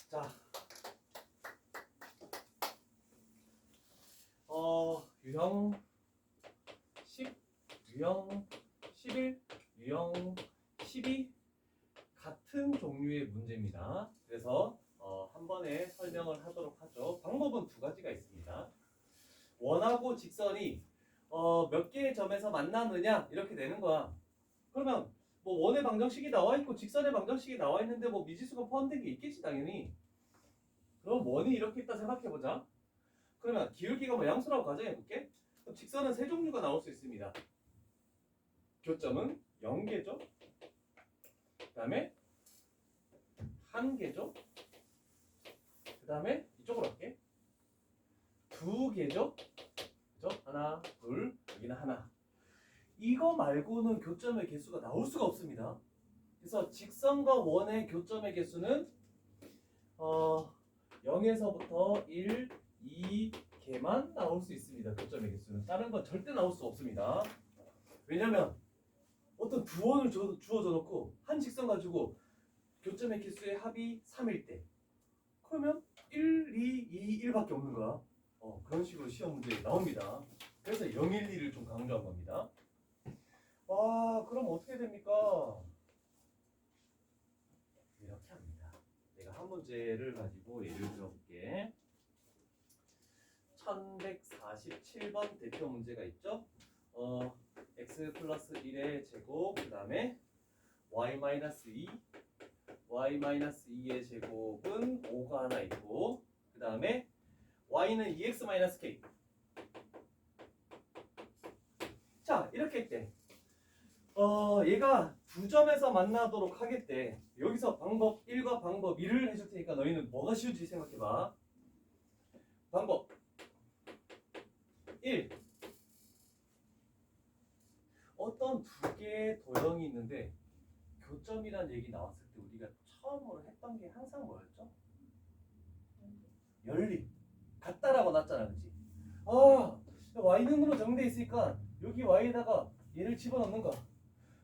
자, 유형 10, 유형 11, 유형 12 같은 종류의 문제입니다. 그래서 한 번에 설명을 하도록 하죠. 방법은 두 가지가 있습니다. 원하고 직선이 몇 개의 점에서 만나느냐 이렇게 되는 거야. 그러면 뭐 원의 방정식이 나와 있고 직선의 방정식이 나와 있는데 뭐 미지수가 포함된 게 있겠지 당연히. 그럼 원이 이렇게 있다 생각해보자. 그러면 기울기가 뭐 양수라고 가정해볼게. 그럼 직선은 세 종류가 나올 수 있습니다. 교점은 0개죠. 그 다음에 1개죠. 그 다음에 이쪽으로 할게. 2개죠. 그죠? 하나, 둘, 여기는 하나. 이거 말고는 교점의 개수가 나올 수가 없습니다. 그래서 직선과 원의 교점의 개수는 0에서부터 1, 2개만 나올 수 있습니다. 교점의 개수는. 다른 건 절대 나올 수 없습니다. 왜냐면 어떤 두 원을 주어져 놓고 한 직선 가지고 교점의 개수의 합이 3일 때 그러면 1, 2, 2, 1밖에 없는 거야. 그런 식으로 시험 문제에 나옵니다. 그래서 0, 1, 2를 좀 강조한 겁니다. 그럼 어떻게 됩니까? 이렇게 합니다. 내가 한 문제를 가지고 예를 들어볼게. 1147번 대표 문제가 있죠? x 플러스 1의 제곱, 그 다음에 y-2, y-2의 제곱은 5가 하나 있고, 그 다음에 y는 2x-k. 자, 이렇게 했대. 얘가 두 점에서 만나도록 하겠대. 여기서 방법 1과 방법 2를 해줄 테니까 너희는 뭐가 쉬운지 생각해봐. 방법 1. 어떤 두 개의 도형이 있는데 교점이란 얘기 나왔을 때 우리가 처음으로 했던 게 항상 뭐였죠? 연립. 같다라고 났잖아, 그치? y는으로 정돼 있으니까 여기 y에다가 얘를 집어넣는 거야.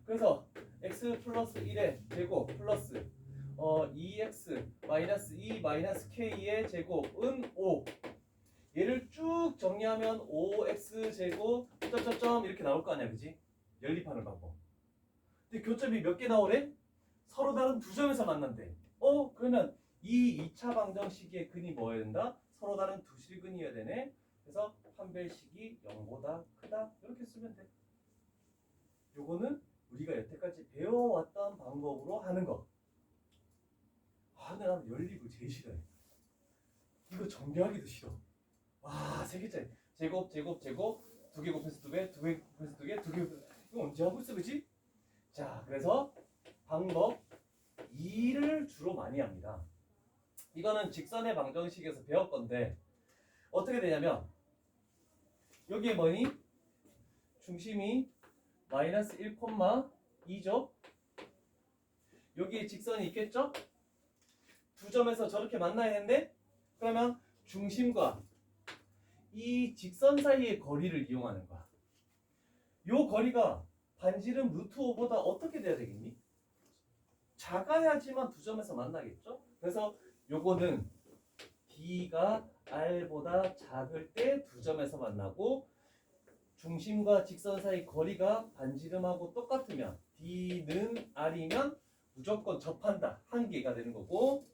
그래서 x 플러스 1의 제곱 플러스 2x 마이너스 2 마이너스 k의 제곱은 5. 얘를 쭉 정리하면 5x 제곱 점점점 이렇게 나올 거 아니야, 그지? 연립하는 방법. 근데 교점이 몇 개 나오래? 서로 다른 두 점에서 만난대. 그러면 이 2차 방정식의 근이 뭐여야 된다? 서로 다른 두 실근이어야 되네. 그래서 판별식이 0보다 크다. 이렇게 쓰면 돼. 요거는 우리가 여태까지 배워왔던 방법으로 하는 거. 근데 나는 연립을 제일 싫어해. 이거 정리하기도 싫어. 세 개짜리. 제곱, 제곱, 제곱. 2개 곱해서 2배, 2개 곱해서 2개, 2개 곱해서. 이거 언제 하고 있어, 그지? 자, 그래서 방법 2를 주로 많이 합니다. 이거는 직선의 방정식에서 배울 건데, 어떻게 되냐면, 여기에 뭐니? 중심이 마이너스 1,2죠? 여기에 직선이 있겠죠? 두 점에서 저렇게 만나야 하는데, 그러면 중심과 이 직선 사이의 거리를 이용하는 거야. 요 거리가 반지름 루트 5보다 어떻게 돼야 되겠니? 작아야지만 두 점에서 만나겠죠? 그래서 요거는 D가 R보다 작을 때 두 점에서 만나고, 중심과 직선 사이 거리가 반지름하고 똑같으면 D는 R이면 무조건 접한다. 한 개가 되는 거고,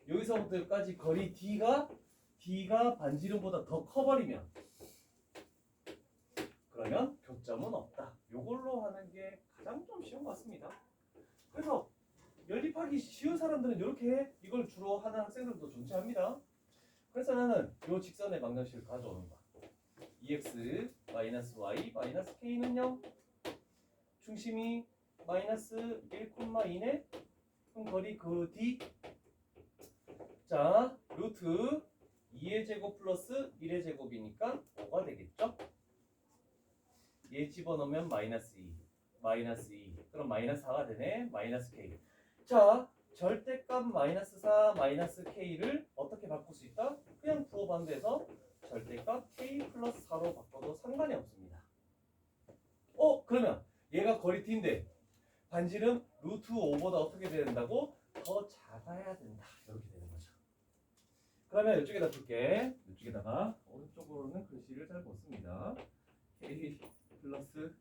여기서부터 여기까지 거리 D가 반지름보다 더 커버리면 그러면 교점은 없다. 요걸로 하는 게 가장 좀 쉬운 것 같습니다. 그래서 연립하기 쉬운 사람들은 이렇게 해. 이걸 주로 하는 학생들도 존재합니다. 그래서 나는 요 직선의 방정식을 가져오는 거야. 2x 마이너스 y 마이너스 k는 0. 중심이 마이너스 1,2네. 그럼 거리 그 D. 자, 루트 2의 제곱 플러스 1의 제곱이니까 5가 되겠죠? 얘 집어넣으면 마이너스 2. 마이너스 2. 그럼 마이너스 4가 되네. 마이너스 k. 자, 절대값 마이너스 4 마이너스 k를 어떻게 바꿀 수 있다? 그냥 부호 반대해서 절대값 k 플러스 4로 바꿔도 상관이 없습니다. 그러면 얘가 거리 t인데 반지름 루트 5보다 어떻게 돼야 된다고? 더 작아야 된다. 이렇게 되는 거죠. 그러면 이쪽에다 줄게. 이쪽에다가 오른쪽으로는 글씨를 잘 못 씁니다. k 플러스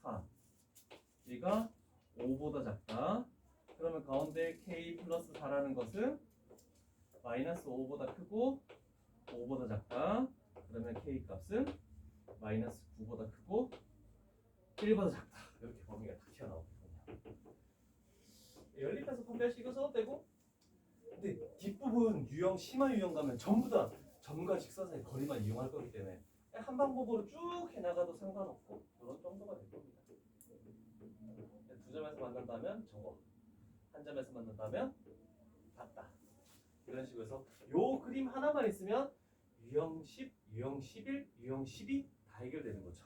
4 얘가 5보다 작다. 그러면 가운데 k 플러스 4라는 것은 마이너스 5보다 크고 5보다 작다. 그러면 k 값은 마이너스 9보다 크고 1보다 작다. 이렇게 범위가 딱 튀어나오거든요. 연립해서 판별식을 써도 되고, 근데 뒷부분 유형, 심화 유형 가면 전부 다 점과 직선의 거리만 이용할 거기 때문에 한 방법으로 쭉 해나가도 상관없고 그런 정도가 될 겁니다. 두 점에서 만난다면 저거, 한 점에서 만난다면 같다. 이런 식으로 해서 요 그림 하나만 있으면 유형 10, 유형 11, 유형 12 다 해결되는 거죠.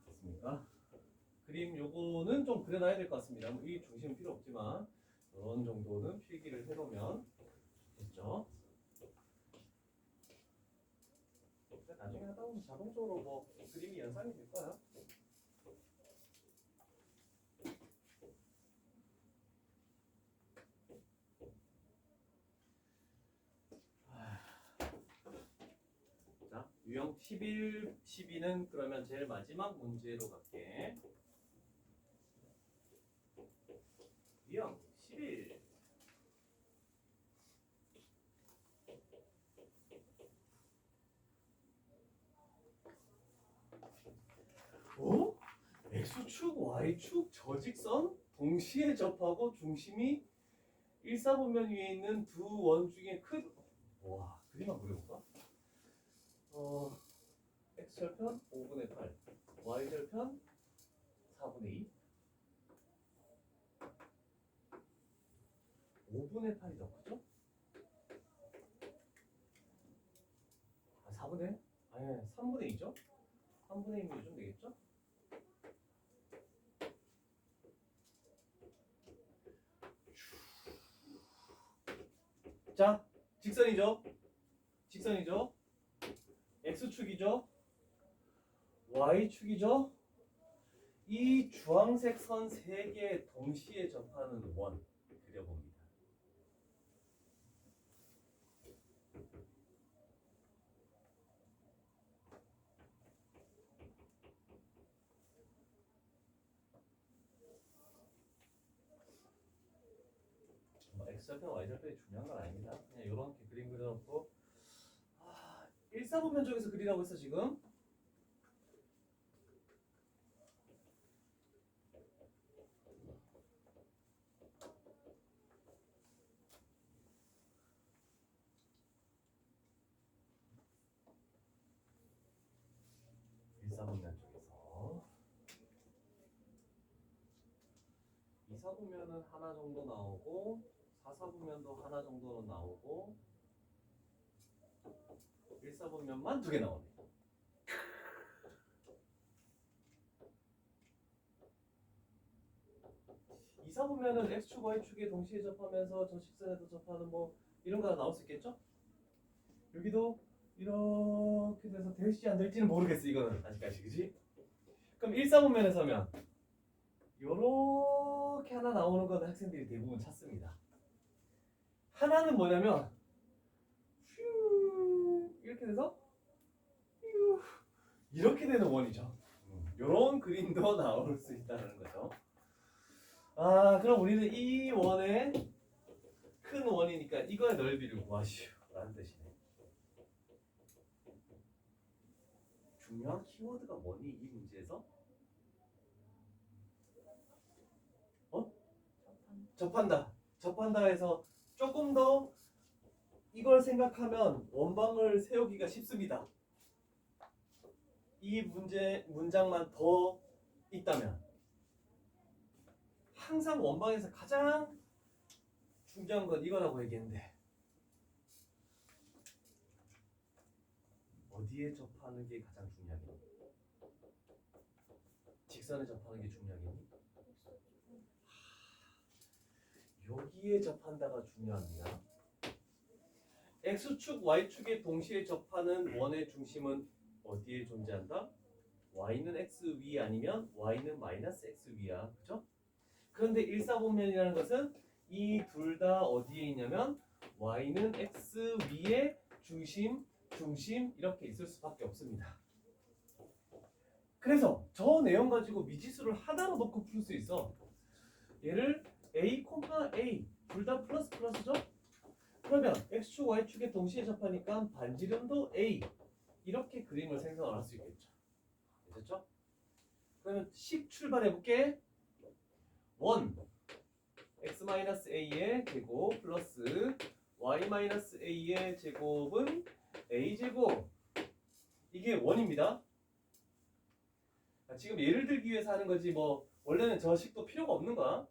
됐습니까? 그림 요거는 좀 그려놔야 될 것 같습니다. 이 중심은 필요 없지만 이런 정도는 필기를 해놓으면 됐죠. 나중에 하다 보면 자동적으로 뭐 그림이 연상이 될 거야. 자, 유형 11, 12는 그러면 제일 마지막 문제로 갈게. 유형 11. 어? X축, Y축, 저직선 동시에 접하고 중심이 1사분면 위에 있는 두 원 중에 큰, 와, 그림 한번 그려볼까? X절편 5분의 8, Y절편 4분의 2. 5분의 8이 더 크죠? 4분의? 아니, 3분의 2죠? 3분의 2면 요즘 되겠죠? 자, 직선이죠? 직선이죠? X축이죠? Y축이죠? 이 주황색 선 3개 동시에 접하는 원 그려봅니다. X절편, Y절편이 중요한 건 아닙니다. 그냥 이렇게 그림 그려놓고 1사분면 쪽에서 그리라고 했어 지금. 일사분면 쪽에서 2사분면은 하나 정도 나오고 4사분면도 하나 정도는 나오고 1사분면만 2개 나오네. 2사분면은 X축, Y축에 동시에 접하면서 저 직선에도 접하는 뭐 이런 거가 나올 수 있겠죠? 여기도 이렇게 돼서 될지 안 될지는 모르겠어 이거는 아직까지, 그지? 그럼 1사분면에서면 요렇게 하나 나오는 건 학생들이 대부분 찾습니다. 하나는 뭐냐면 휴 이렇게 돼서 휴 이렇게 되는 원이죠. 요런 그림도 나올 수 있다는 거죠. 그럼 우리는 이 원의 큰 원이니까 이거의 넓이를 구하시오 라는 뜻이네. 중요한 키워드가 뭐니 이 문제에서? 접한다. 접한다 해서 조금 더 이걸 생각하면 원방을 세우기가 쉽습니다. 이 문장만 더 있다면 항상 원방에서 가장 중요한 건 이거라고 얘기했는데 어디에 접하는 게 가장 중요하겠니? 직선에 접하는 게 중요하겠니? 여기에 접한다가 중요합니다. X축, Y축에 동시에 접하는 원의 중심은 어디에 존재한다? y는 x 위 아니면 y는 마이너스 x 위야. 그죠? 그런데 일사분면이라는 것은 이 둘 다 어디에 있냐면 y는 x 위에 중심 이렇게 있을 수밖에 없습니다. 그래서 저 내용 가지고 미지수를 하나로 놓고 풀 수 있어. 얘를 a, a 둘 다 플러스죠? 그러면 x축, y축에 동시에 접하니까 반지름도 a 이렇게 그림을 생성을 할 수 있겠죠. 됐죠? 그러면 식 출발해 볼게. 1 x-a의 제곱 플러스 y-a의 제곱은 a제곱. 이게 1입니다. 지금 예를 들기 위해서 하는 거지 뭐 원래는 저 식도 필요가 없는 거야.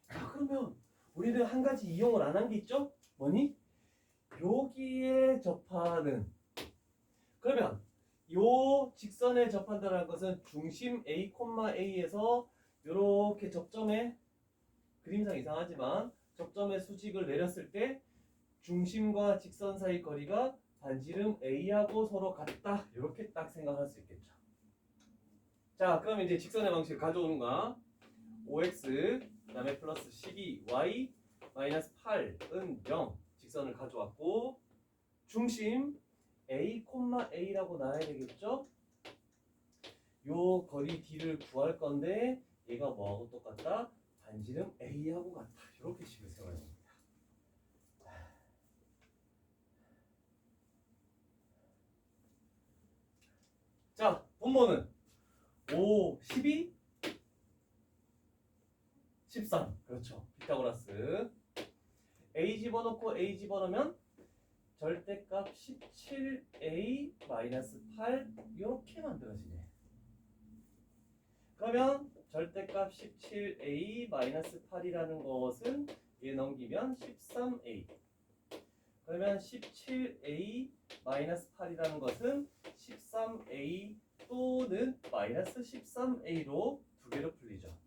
자, 그러면 우리는 한 가지 이용을 안 한 게 있죠? 뭐니? 여기에 접하는. 그러면 요 직선에 접한다는 것은 중심 a, a에서 이렇게 접점에 그림상 이상하지만 접점에 수직을 내렸을 때 중심과 직선 사이 거리가 반지름 a하고 서로 같다. 이렇게 딱 생각할 수 있겠죠. 자, 그럼 이제 직선의 방식을 가져오는 거야. 5x 그다음에 플러스 12y 마이너스 8은 0 직선을 가져왔고 중심 a, a라고 나와야 되겠죠? 요 거리 d를 구할 건데 얘가 뭐하고 똑같다? 반지름 a하고 같다. 이렇게 식을 세워야 됩니다. 자, 분모는 5, 12, 13. 그렇죠. 피타고라스. a 집어넣고 a 집어넣으면 절대값 17a 마이너스 8 이렇게 만들어지네. 그러면 절대값 17a 마이너스 8이라는 것은 얘 넘기면 13a. 그러면 17a 마이너스 8이라는 것은 13a 또는 마이너스 13a로 두 개로 풀리죠.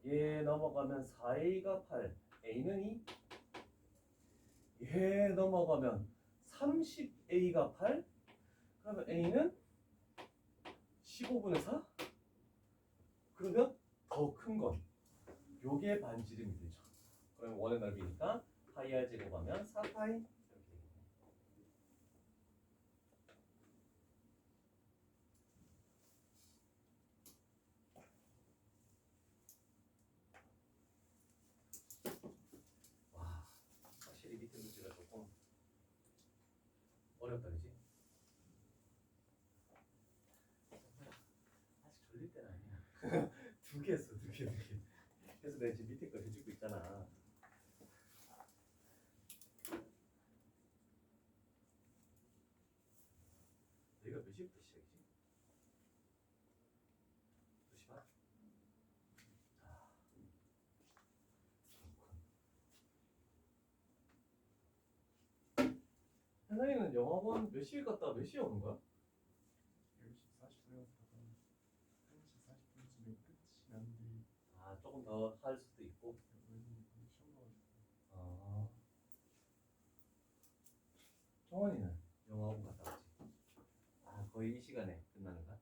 얘 넘어가면 4a가 8, a는 2. 얘 넘어가면 30a가 8, 그러면 a는 15분의 4? 그러면 더 큰 건 요게 반지름이 되죠. 그러면 원의 넓이니까 파이 r 제곱하면 4파이 이렇게 되겠네요. 와, 확실히 밑에 문제가 조금 어렵다, 그지? 아직 졸릴 때는 아니야. 두 개 했어, 두 개. 그래서 내가 지금 밑에 거 해주고 있잖아. 내가 몇 시부터 시작이지? 2시 반? 현상이는 영화관 몇 시에 갔다 몇 시에 오는 거야? 10시 40분에 가다가 1시 40분쯤에 끝이 난뒤 아, 조금 더 할 수도 있고. 왜냐면 시험 봐가지고 아, 정원이는 영화관 갔다 왔지? 아, 거의 이 시간에 끝나는 거야?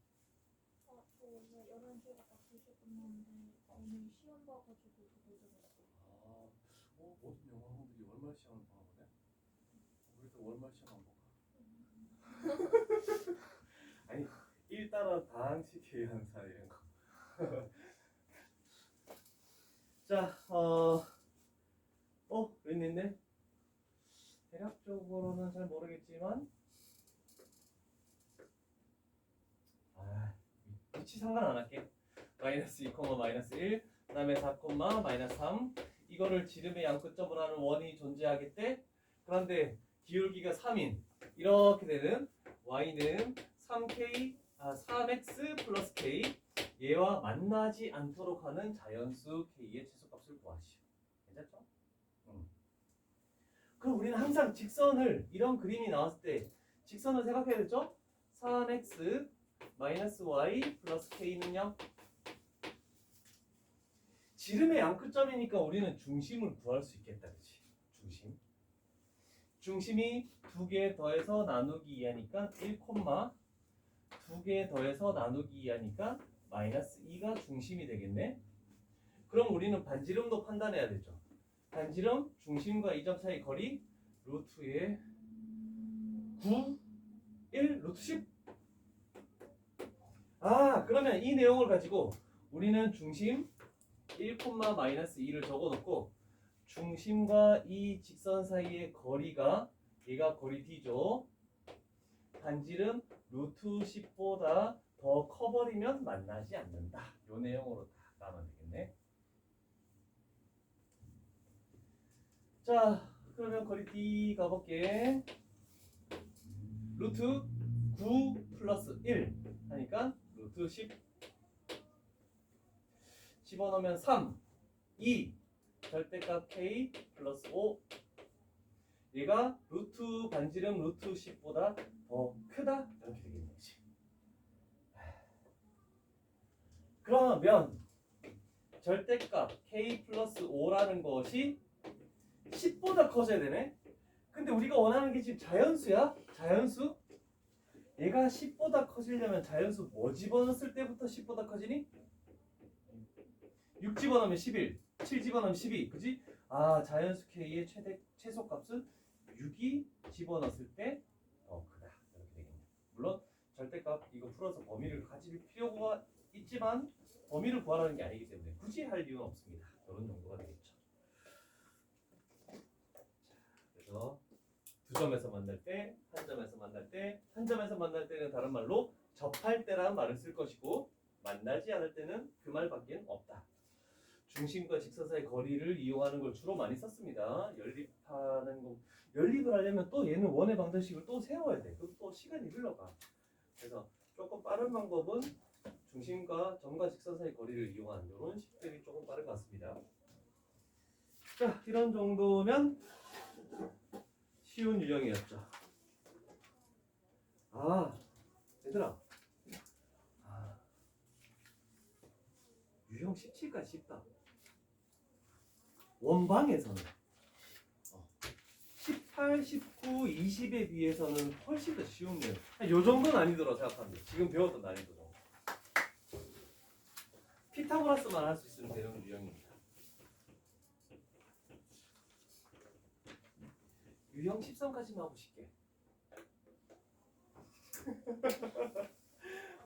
저 원래 11시에 갔다 2시에 끝났는데 오늘 시험 봐가지고 더 늦어졌어요. 아, 모든 영화관들이 월말 시험을 보나 보네? 우리도 월말 시험 안 볼까? 아니, 일단은 방치기 한사 이런 거. 자, 웬일네? 대략적으로는 잘 모르겠지만, 위치 상관 안 할게. 마이너스 2, 마이너스 1, 그 다음에 4, 마이너스 3. 이거를 지름의 양끝점으로 하는 원이 존재하겠대. 그런데 기울기가 3인 이렇게 되는 y는 3x 플러스 k 얘와 만나지 않도록 하는 자연수 k의 최소값을 구하시오. 괜찮죠? 그럼 우리는 항상 직선을 이런 그림이 나왔을 때 직선을 생각해야 되죠? 3x 마이너스 y 플러스 k는요? 지름의 양끝점이니까 우리는 중심을 구할 수 있겠다. 그치? 중심. 중심이 2개 더해서 나누기 2하니까 1, 두 개 더해서 나누기 2하니까 마이너스 2가 중심이 되겠네. 그럼 우리는 반지름도 판단해야 되죠. 반지름 중심과 이 점 사이 거리 루트의 9, 1, 루트 10. 아, 그러면 이 내용을 가지고 우리는 중심 1, 마이너스 2를 적어놓고 중심과 이 직선 사이의 거리가 얘가 거리 D죠. 반지름 루트 10보다 더 커버리면 만나지 않는다. 이 내용으로 다 나면 되겠네. 자, 그러면 거리 D 가볼게. 루트 9 플러스 1 하니까 루트 10 집어넣으면 3, 2 절대값 K 플러스 5 얘가 루트 반지름 루트 10보다 더 크다? 이렇게 되겠네지. 그러면 절대값 K 플러스 5라는 것이 10보다 커져야 되네? 근데 우리가 원하는 게 지금 자연수야? 자연수? 얘가 10보다 커지려면 자연수 뭐 집어넣었을 때부터 10보다 커지니? 6 집어넣으면 11, 7 집어넣으면 12, 그지? 아, 자연수 K의 최소값은 6이 집어넣었을 때 더 크다. 이렇게 되겠네요. 물론 절대값 이거 풀어서 범위를 가질 필요가 있지만 범위를 구하라는 게 아니기 때문에 굳이 할 이유는 없습니다. 이런 정도가 되겠죠. 그래서 두 점에서 만날 때, 한 점에서 만날 때, 한 점에서 만날 때는 다른 말로 접할 때라는 말을 쓸 것이고 만나지 않을 때는 그 말밖에 없다. 중심과 직선 사이 거리를 이용하는 걸 주로 많이 썼습니다. 연립하는 거, 연립을 하려면 또 얘는 원의 방정식을 또 세워야 돼. 그럼 또 시간이 흘러가. 그래서 조금 빠른 방법은 중심과 점과 직선 사이 거리를 이용하는 이런 식들이 조금 빠른 것 같습니다. 자, 이런 정도면 쉬운 유형이었죠. 아, 얘들아. 유형 17까지 쉽다. 원방에서는 18, 19, 20에 비해서는 훨씬 더 쉬운 내용. 요 정도 난이도로 생각합니다. 지금 배웠던 난이도 정도. 피타고라스만 할 수 있는 대형 유형입니다. 유형 13까지만 하고 싶게.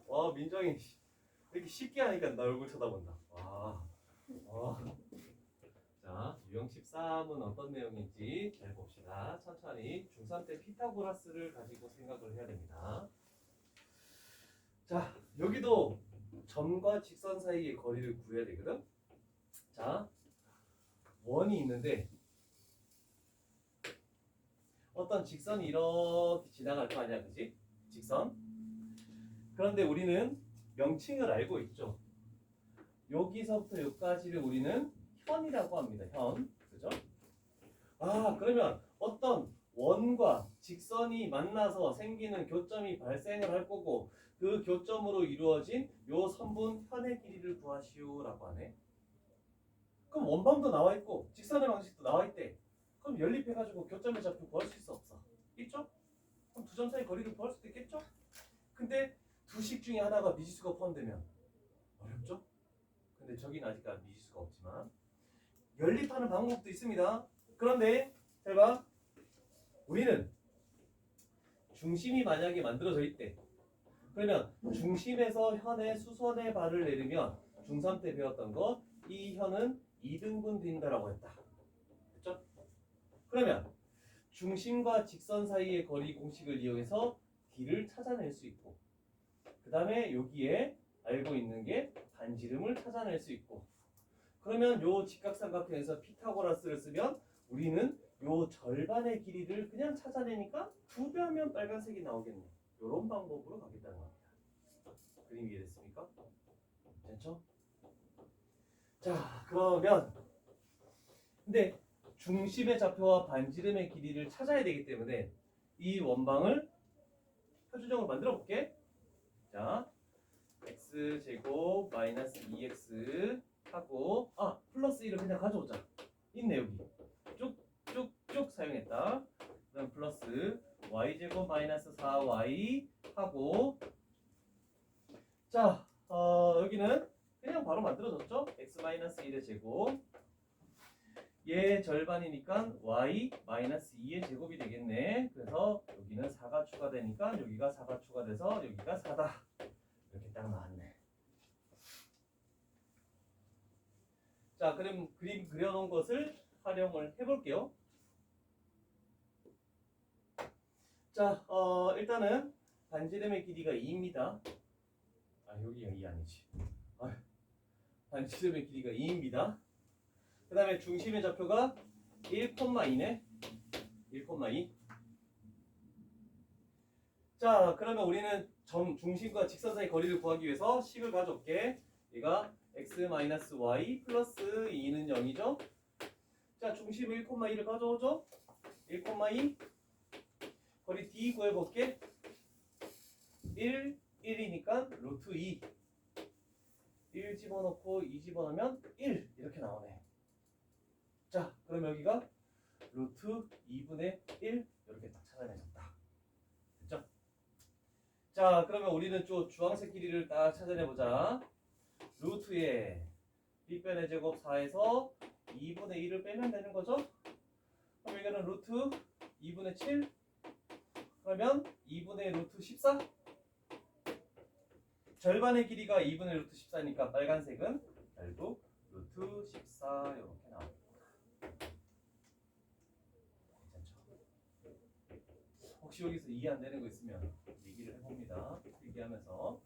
와, 민정이 이렇게 쉽게 하니까 나 얼굴 쳐다본다. 와. 자, 유형 13은 어떤 내용인지 잘 봅시다. 천천히 중3 때 피타고라스를 가지고 생각을 해야 됩니다. 자, 여기도 점과 직선 사이의 거리를 구해야 되거든. 자, 원이 있는데 어떤 직선이 이렇게 지나갈 거 아니야, 그지? 직선. 그런데 우리는 명칭을 알고 있죠. 여기서부터 여기까지를 우리는 현이라고 합니다. 현. 그죠? 아, 그러면 어떤 원과 직선이 만나서 생기는 교점이 발생을 할 거고 그 교점으로 이루어진 요 선분 현의 길이를 구하시오라고 하네. 그럼 원방도 나와 있고 직선의 방식도 나와 있대. 그럼 연립해가지고 교점의 좌표 구할 수 있어 없어? 있죠? 그럼 두 점 사이 거리를 구할 수도 있겠죠? 근데 두 식 중에 하나가 미지수가 포함되면 어렵죠? 근데 저기는 아직까지 미지수가 없지만 연립하는 방법도 있습니다. 그런데 잘 봐. 우리는 중심이 만약에 만들어져 있대. 그러면 중심에서 현의 수선의 발을 내리면 중3 때 배웠던 거 이 현은 2등분 된다라고 했다. 됐죠? 그러면 중심과 직선 사이의 거리 공식을 이용해서 D를 찾아낼 수 있고 그 다음에 여기에 알고 있는 게 반지름을 찾아낼 수 있고 그러면 요 직각삼각형에서 피타고라스를 쓰면 우리는 요 절반의 길이를 그냥 찾아내니까 2배하면 빨간색이 나오겠네. 요런 방법으로 가겠다는 겁니다. 그림 이해됐습니까? 괜찮죠? 자, 그러면 근데 중심의 좌표와 반지름의 길이를 찾아야 되기 때문에 이 원방을 표준형으로 만들어 볼게. 자, x제곱 마이너스 2x 하고 플러스 1을 그냥 가져오자. 있네 여기. 쭉쭉쭉 사용했다. 그다음 플러스 y제곱 마이너스 4y 하고 자, 여기는 그냥 바로 만들어졌죠? x-1의 제곱. 얘 절반이니까 y-2의 제곱이 되겠네. 그래서 여기는 4가 추가되니까 여기가 4가 추가돼서 여기가 4다. 이렇게 딱 나왔네. 자, 그럼 그림 그려놓은 것을 활용을 해볼게요. 자, 일단은 반지름의 길이가 2입니다. 아, 여기가 2 아니지. 반지름의 길이가 2입니다. 그 다음에 중심의 좌표가 1,2네. 1,2. 자, 그러면 우리는 중심과 직선 사이 거리를 구하기 위해서 식을 가져올게. 얘가 x-y 플러스 2는 0이죠. 자, 중심 1,2를 가져오죠. 1,2 거리 d 구해볼게. 1이니까 루트 2. 1 집어넣고 2 집어넣으면 1 이렇게 나오네. 자, 그럼 여기가 루트 2분의 1 이렇게 딱 찾아내졌다. 됐죠? 자, 그러면 우리는 주황색 길이를 딱 찾아내보자. 루트에 빗변의 제곱 4에서 2분의 1을 빼면 되는 거죠? 그럼 여기는 루트 2분의 7 그러면 2분의 루트 14 절반의 길이가 2분의 루트 14니까 빨간색은 결국 루트 14 이렇게 나옵니다. 괜찮죠? 혹시 여기서 이해 안 되는 거 있으면 얘기를 해봅니다. 얘기하면서.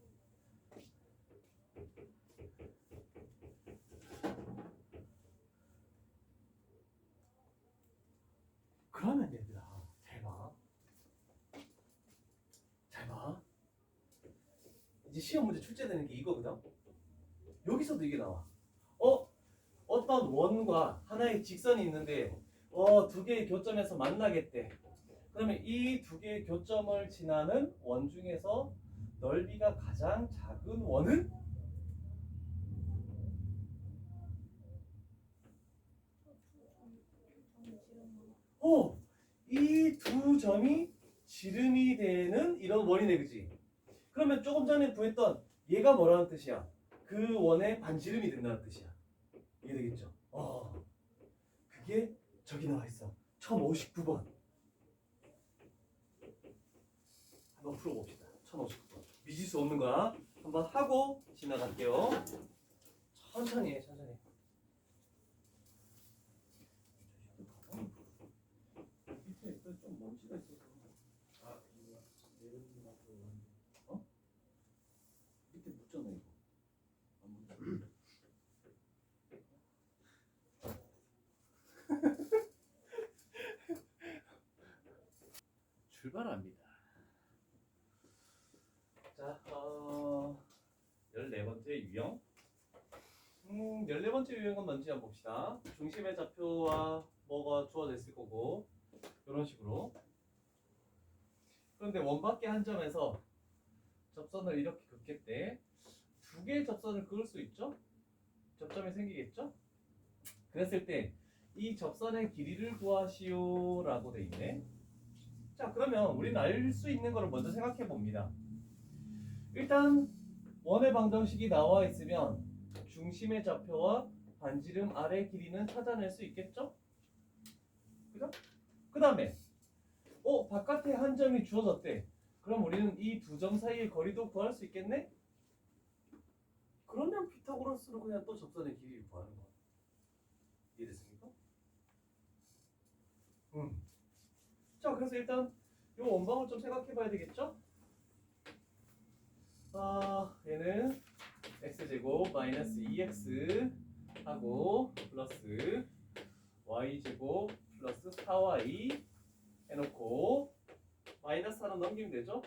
그러면 얘들아 잘 봐. 이제 시험 문제 출제되는 게 이거거든. 여기서도 이게 나와. 어떤 원과 하나의 직선이 있는데 두 개의 교점에서 만나겠대. 그러면 이 두 개의 교점을 지나는 원 중에서 넓이가 가장 작은 원은? 이 두 점이 지름이 되는 이런 원이네, 그지? 그러면 조금 전에 구했던 얘가 뭐라는 뜻이야? 그 원의 반지름이 된다는 뜻이야. 이해되겠죠? 그게 저기 나와 있어. 1059번. 한번 풀어봅시다. 1059번. 미지수 없는 거야. 한번 하고 지나갈게요. 천천히 해, 천천히. 밑에 좀 먼지가 있어서. 밑에 묻잖아, 이거. 안 묻잖아. 출발합니다. 자, 14번째 유형. 14번째 유형은 뭔지 한번 봅시다. 중심의 좌표와 뭐가 주어져 있을 거고 이런 식으로. 그런데 원밖에 한 점에서 접선을 이렇게 긋겠대. 두 개의 접선을 그을 수 있죠? 접점이 생기겠죠? 그랬을 때 이 접선의 길이를 구하시오 라고 돼 있네. 자, 그러면 우리는 알 수 있는 거를 먼저 생각해 봅니다. 일단 원의 방정식이 나와 있으면 중심의 좌표와 반지름 아래 길이는 찾아낼 수 있겠죠? 그죠? 그 다음에 바깥에 한 점이 주어졌대. 그럼 우리는 이 두 점 사이의 거리도 구할 수 있겠네? 그러면 피타고라스로 그냥 또 접선의 길이를 구하는 거야. 이해됐습니까? 자, 그래서 일단 이 원방을 좀 생각해 봐야 되겠죠? 얘는 x제곱 마이너스 2x 하고 플러스 y제곱 플러스 4y 해놓고 마이너스 하나 넘기면 되죠?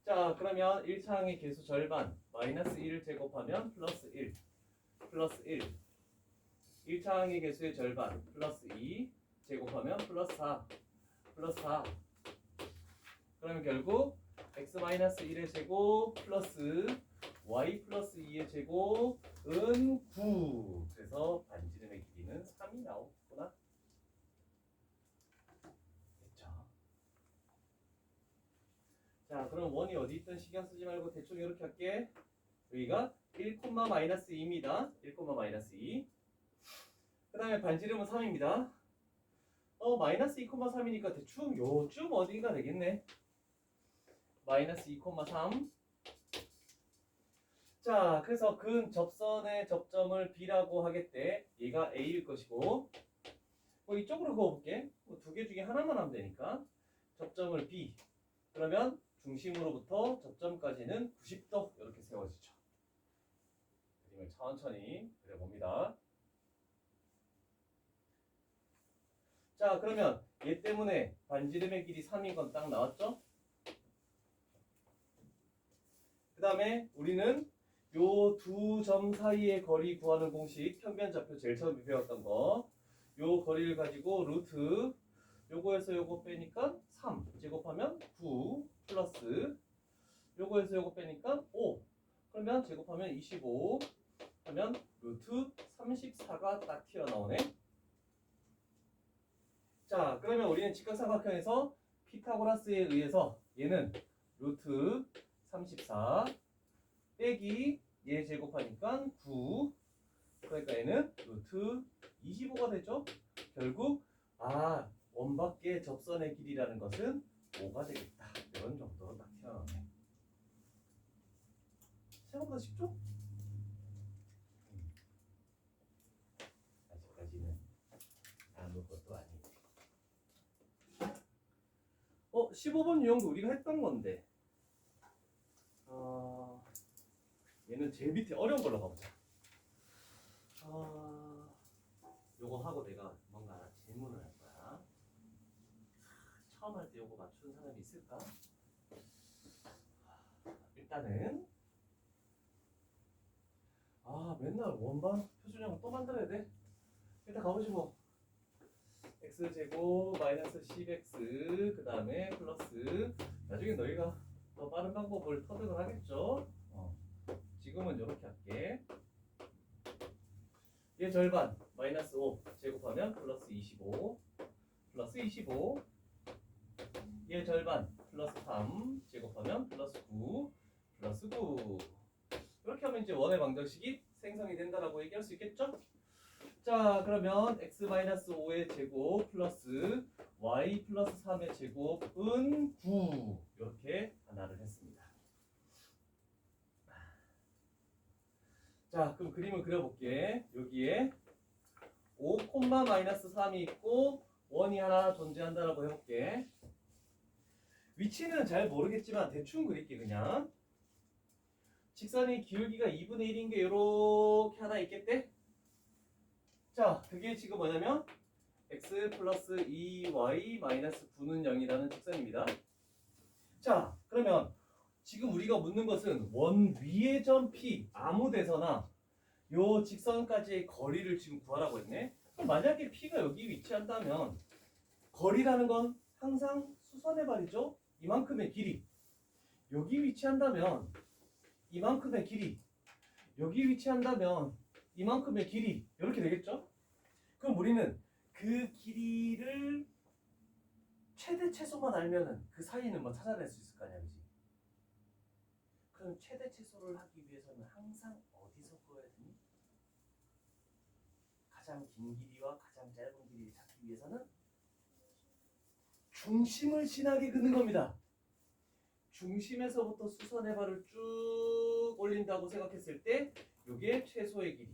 자, 그러면 1차항의 개수 절반 마이너스 1을 제곱하면 플러스 1 플러스 1 1차항의 개수의 절반 플러스 2 제곱하면 플러스 4 플러스 4 그러면 결국 x-1의 제곱 플러스 y 플러스 2의 제곱은 9. 그래서 반지름의 길이는 3이 나오구나. 됐죠? 자, 그럼 원이 어디 있든 신경 쓰지 말고 대충 이렇게 할게. 여기가 1, 마이너스 2입니다. 1, 마이너스 2. 그 다음에 반지름은 3입니다. 마이너스 2, 3이니까 대충 요쯤 어딘가 되겠네. 마이너스 2, 3. 자, 그래서 근 접선의 접점을 B라고 하겠대. 얘가 A일 것이고, 이쪽으로 그어볼게. 두 개 중에 하나만 하면 되니까. 접점을 B. 그러면 중심으로부터 접점까지는 90도 이렇게 세워지죠. 그림을 천천히 그려봅니다. 자, 그러면 얘 때문에 반지름의 길이 3인 건 딱 나왔죠? 그 다음에 우리는 요 두 점 사이의 거리 구하는 공식, 평면좌표 제일 처음 배웠던 거. 요 거리를 가지고 루트 요거에서 요거 빼니까 3 제곱하면 9 플러스 요거에서 요거 빼니까 5 그러면 제곱하면 25 하면 루트 34가 딱 튀어나오네. 자, 그러면 우리는 직각삼각형에서 피타고라스에 의해서 얘는 루트 34 빼기 얘 제곱하니까 9 그러니까 얘는 루트 25가 되죠. 결국 원밖의 접선의 길이라는 것은 5가 되겠다. 이런 정도로 딱 튀어나오네. 생각보다 쉽죠? 아직까지는 아무것도 아니고 15번 유형도 우리가 했던 건데 얘는 제일 밑에 어려운 걸로 가보자. 요거 하고 내가 뭔가 질문을 할 거야. 처음 할 때 요거 맞추는 사람이 있을까? 일단은 맨날 원반 표준형을 또 만들어야 돼. 일단 가보지 뭐. x제곱 마이너스 10x 그 다음에 플러스 나중에 너희가 더 빠른 방법을 터득을 하겠죠. 지금은 이렇게 할게. 얘 절반 마이너스 5 제곱하면 플러스 25 플러스 25 얘 절반 플러스 3 제곱하면 플러스 9 플러스 9 이렇게 하면 이제 원의 방정식이 생성이 된다라고 얘기할 수 있겠죠? 자, 그러면 x-5의 제곱 플러스 y 플러스 3의 제곱은 9 이렇게 하나를 했습니다. 자, 그럼 그림을 그려볼게. 여기에 5, 마이너스 3이 있고 원이 하나 존재한다라고 해볼게. 위치는 잘 모르겠지만 대충 그릴게 그냥. 직선이 기울기가 2분의 1인 게 이렇게 하나 있겠대? 자, 그게 지금 뭐냐면 x 플러스 2y 마이너스 9는 0이라는 직선입니다. 자, 그러면 지금 우리가 묻는 것은 원 위의 점 P 아무 데서나 요 직선까지의 거리를 지금 구하라고 했네. 그럼 만약에 P가 여기 위치한다면 거리라는 건 항상 수선의 발이죠. 이만큼의 길이. 여기 위치한다면 이만큼의 길이. 여기 위치한다면 이만큼의 길이. 이렇게 되겠죠? 그럼 우리는 그 길이를 최대 최소만 알면은 그 사이는 뭐 찾아낼 수 있을 거 아니야, 그지? 그럼 최대 최소를 하기 위해서는 항상 어디서 그어야 되니? 가장 긴 길이와 가장 짧은 길이를 찾기 위해서는 중심을 진하게 긋는 겁니다. 중심에서부터 수선의 발을 쭉 올린다고 생각했을 때 이게 최소의 길이,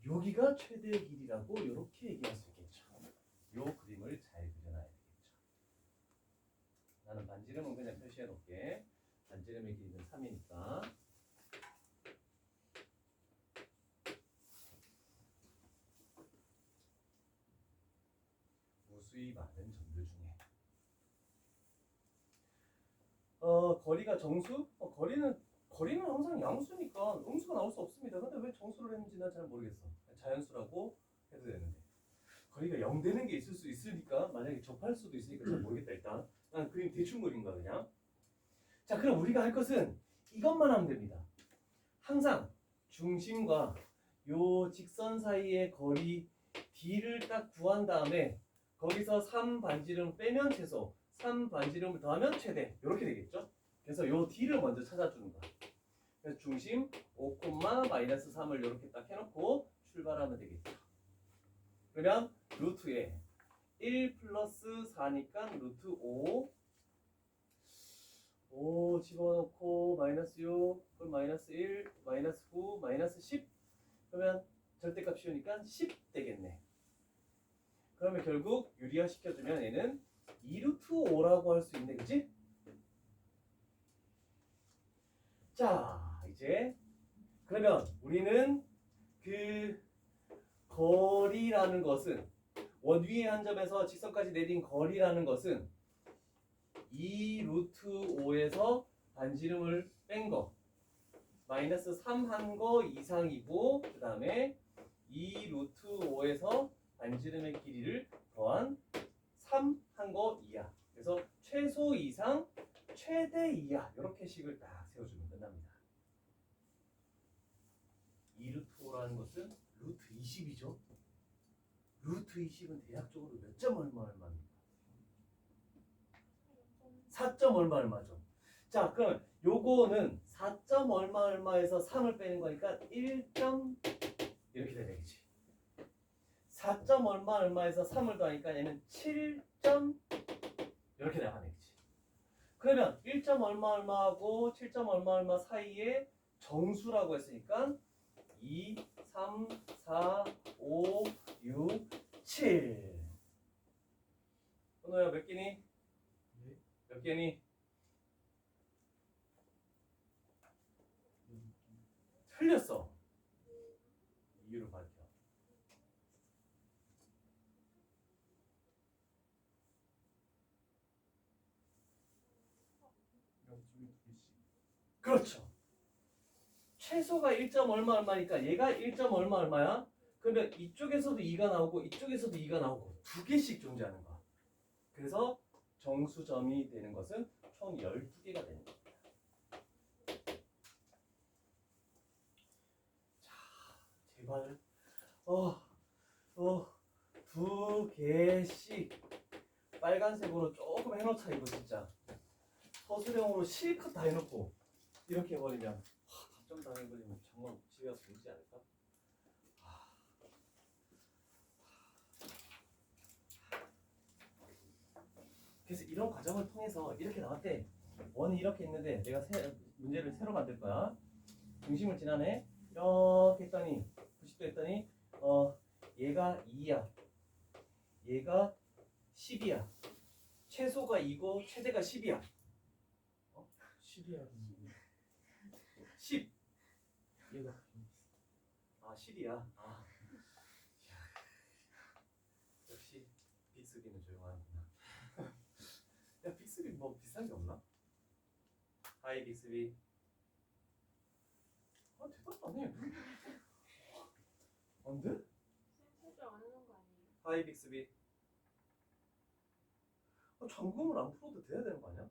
여기가 최대의 길이라고 이렇게 얘기할 수 있겠죠. 이 그림을 잘 그려놔야 되겠죠. 나는 반지름은 그냥 표시해 놓을게. 반지름의 길이는 3이니까. 무수히 많은 점들 중에 거리가 정수? 거리는 항상 양수니까 음수가 나올 수 없습니다. 근데 왜 정수를 했는지 난 잘 모르겠어. 자연수라고 해도 되는데 거리가 0 되는 게 있을 수 있으니까 만약에 접할 수도 있으니까 잘 모르겠다. 일단 난 그림 대충 그린 거야 그냥. 자, 그럼 우리가 할 것은 이것만 하면 됩니다. 항상 중심과 요 직선 사이의 거리 D를 딱 구한 다음에 거기서 3 반지름 빼면 최소, 3 반지름을 더하면 최대 이렇게 되겠죠? 그래서 요 D를 먼저 찾아주는 거야. 그래서 중심 5, 마이너스 3을 이렇게 딱 해놓고 출발하면 되겠죠. 그러면 루트에 1 플러스 4니까 루트 5 집어넣고 마이너스 6, 그럼 마이너스 1, 마이너스 9, 마이너스 10. 그러면 절대값 씌우니까 10 되겠네. 그러면 결국 유리화 시켜주면 얘는 2루트 5라고 할 수 있네, 그치? 자, 이제 그러면 우리는 그 거리라는 것은 원 위에 한 점에서 직선까지 내린 거리라는 것은 2루트 5에서 반지름을 뺀 거 마이너스 3 한 거 이상이고 그 다음에 2루트 5에서 반지름의 길이를 더한 3 한 거 이하. 그래서 최소 이상 최대 이하 이렇게 식을 딱 세워주면 끝납니다. 2루트 5라는 것은 루트 20이죠. 루트 20은 대략적으로 몇 점 얼마입니까? 4점 얼마죠. 자, 그럼 요거는 4점 얼마에서 3을 빼는 거니까 1점 이렇게 되겠지. 4점 얼마에서 3을 더하니까 얘는 7점 이렇게 나가겠지. 그러면 1점 얼마하고 7점 얼마 사이에 정수라고 했으니까 2, 3, 4, 5, 6, 7. 현호야 몇 개니? 네. 몇 개니? 틀렸어. 이유를 밝혀. 양쪽에 2개씩. 그렇죠. 최소가 1점 얼마니까 얘가 1점 얼마야? 그러면 이쪽에서도 2가 나오고 이쪽에서도 2가 나오고 두 개씩 존재하는 거야. 그래서 정수점이 되는 것은 총 12개가 되는 겁니다. 자, 제발 두 개씩 빨간색으로 조금 해놓자. 이거 진짜 서술형으로 실컷 다 해놓고 이렇게 해버리면 답점 당해버리면 정말 집에 가서 울지 않을까? 그래서 이런 과정을 통해서 이렇게 나왔대. 원이 이렇게 있는데 내가 문제를 새로 만들 거야. 중심을 지나네 이렇게 했더니 90도 했더니 얘가 2야, 얘가 10이야. 최소가 2고 최대가 10이야. 10이야. 10. 얘가 10이야. 역시 빅스비는 조용하구나. 야, 빅스비 뭐 비싼 게 없나? 하이 빅스비. 대답 안 해. 안 돼? 설정 안 하는 거 아니에요? 하이 빅스비. 점검을 안 풀어도 돼야 되는 거 아니야?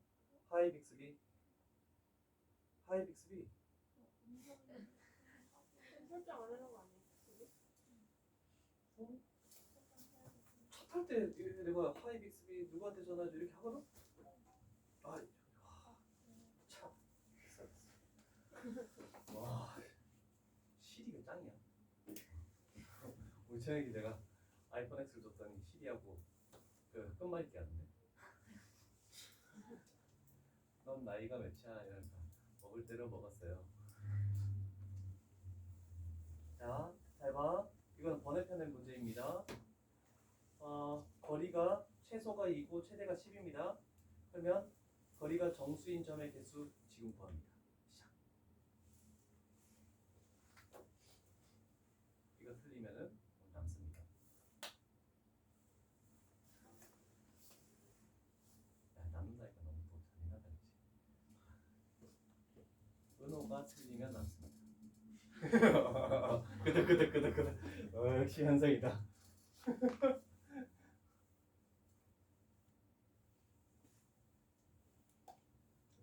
하이 빅스비. 하이 빅스비. 설정 안 하는 거 아니에요? 차 탈 때 내가 하이 빅스비 누구한테 전화해줘 이렇게 하거든? 참 비싸. 와, 시리가 짱이야. 우리 저녁에 내가 아이폰 X를 줬더니 시리하고 그 끝말잇기 하던데. 넌 나이가 몇이야? 이러니까 먹을 대로 먹었어요. 자, 잘 봐. 이건 번외편의 문제입니다. 거리가 최소가 2고 최대가 10입니다. 그러면 거리가 정수인 점의 개수 지금 구합니다. 시작. 이거 틀리면은 남습니다. 야, 남는다니까 너무 또 잔인하다, 그치? 은호가 틀리면 남습니다. 끄덕끄덕. 역시 현성이다.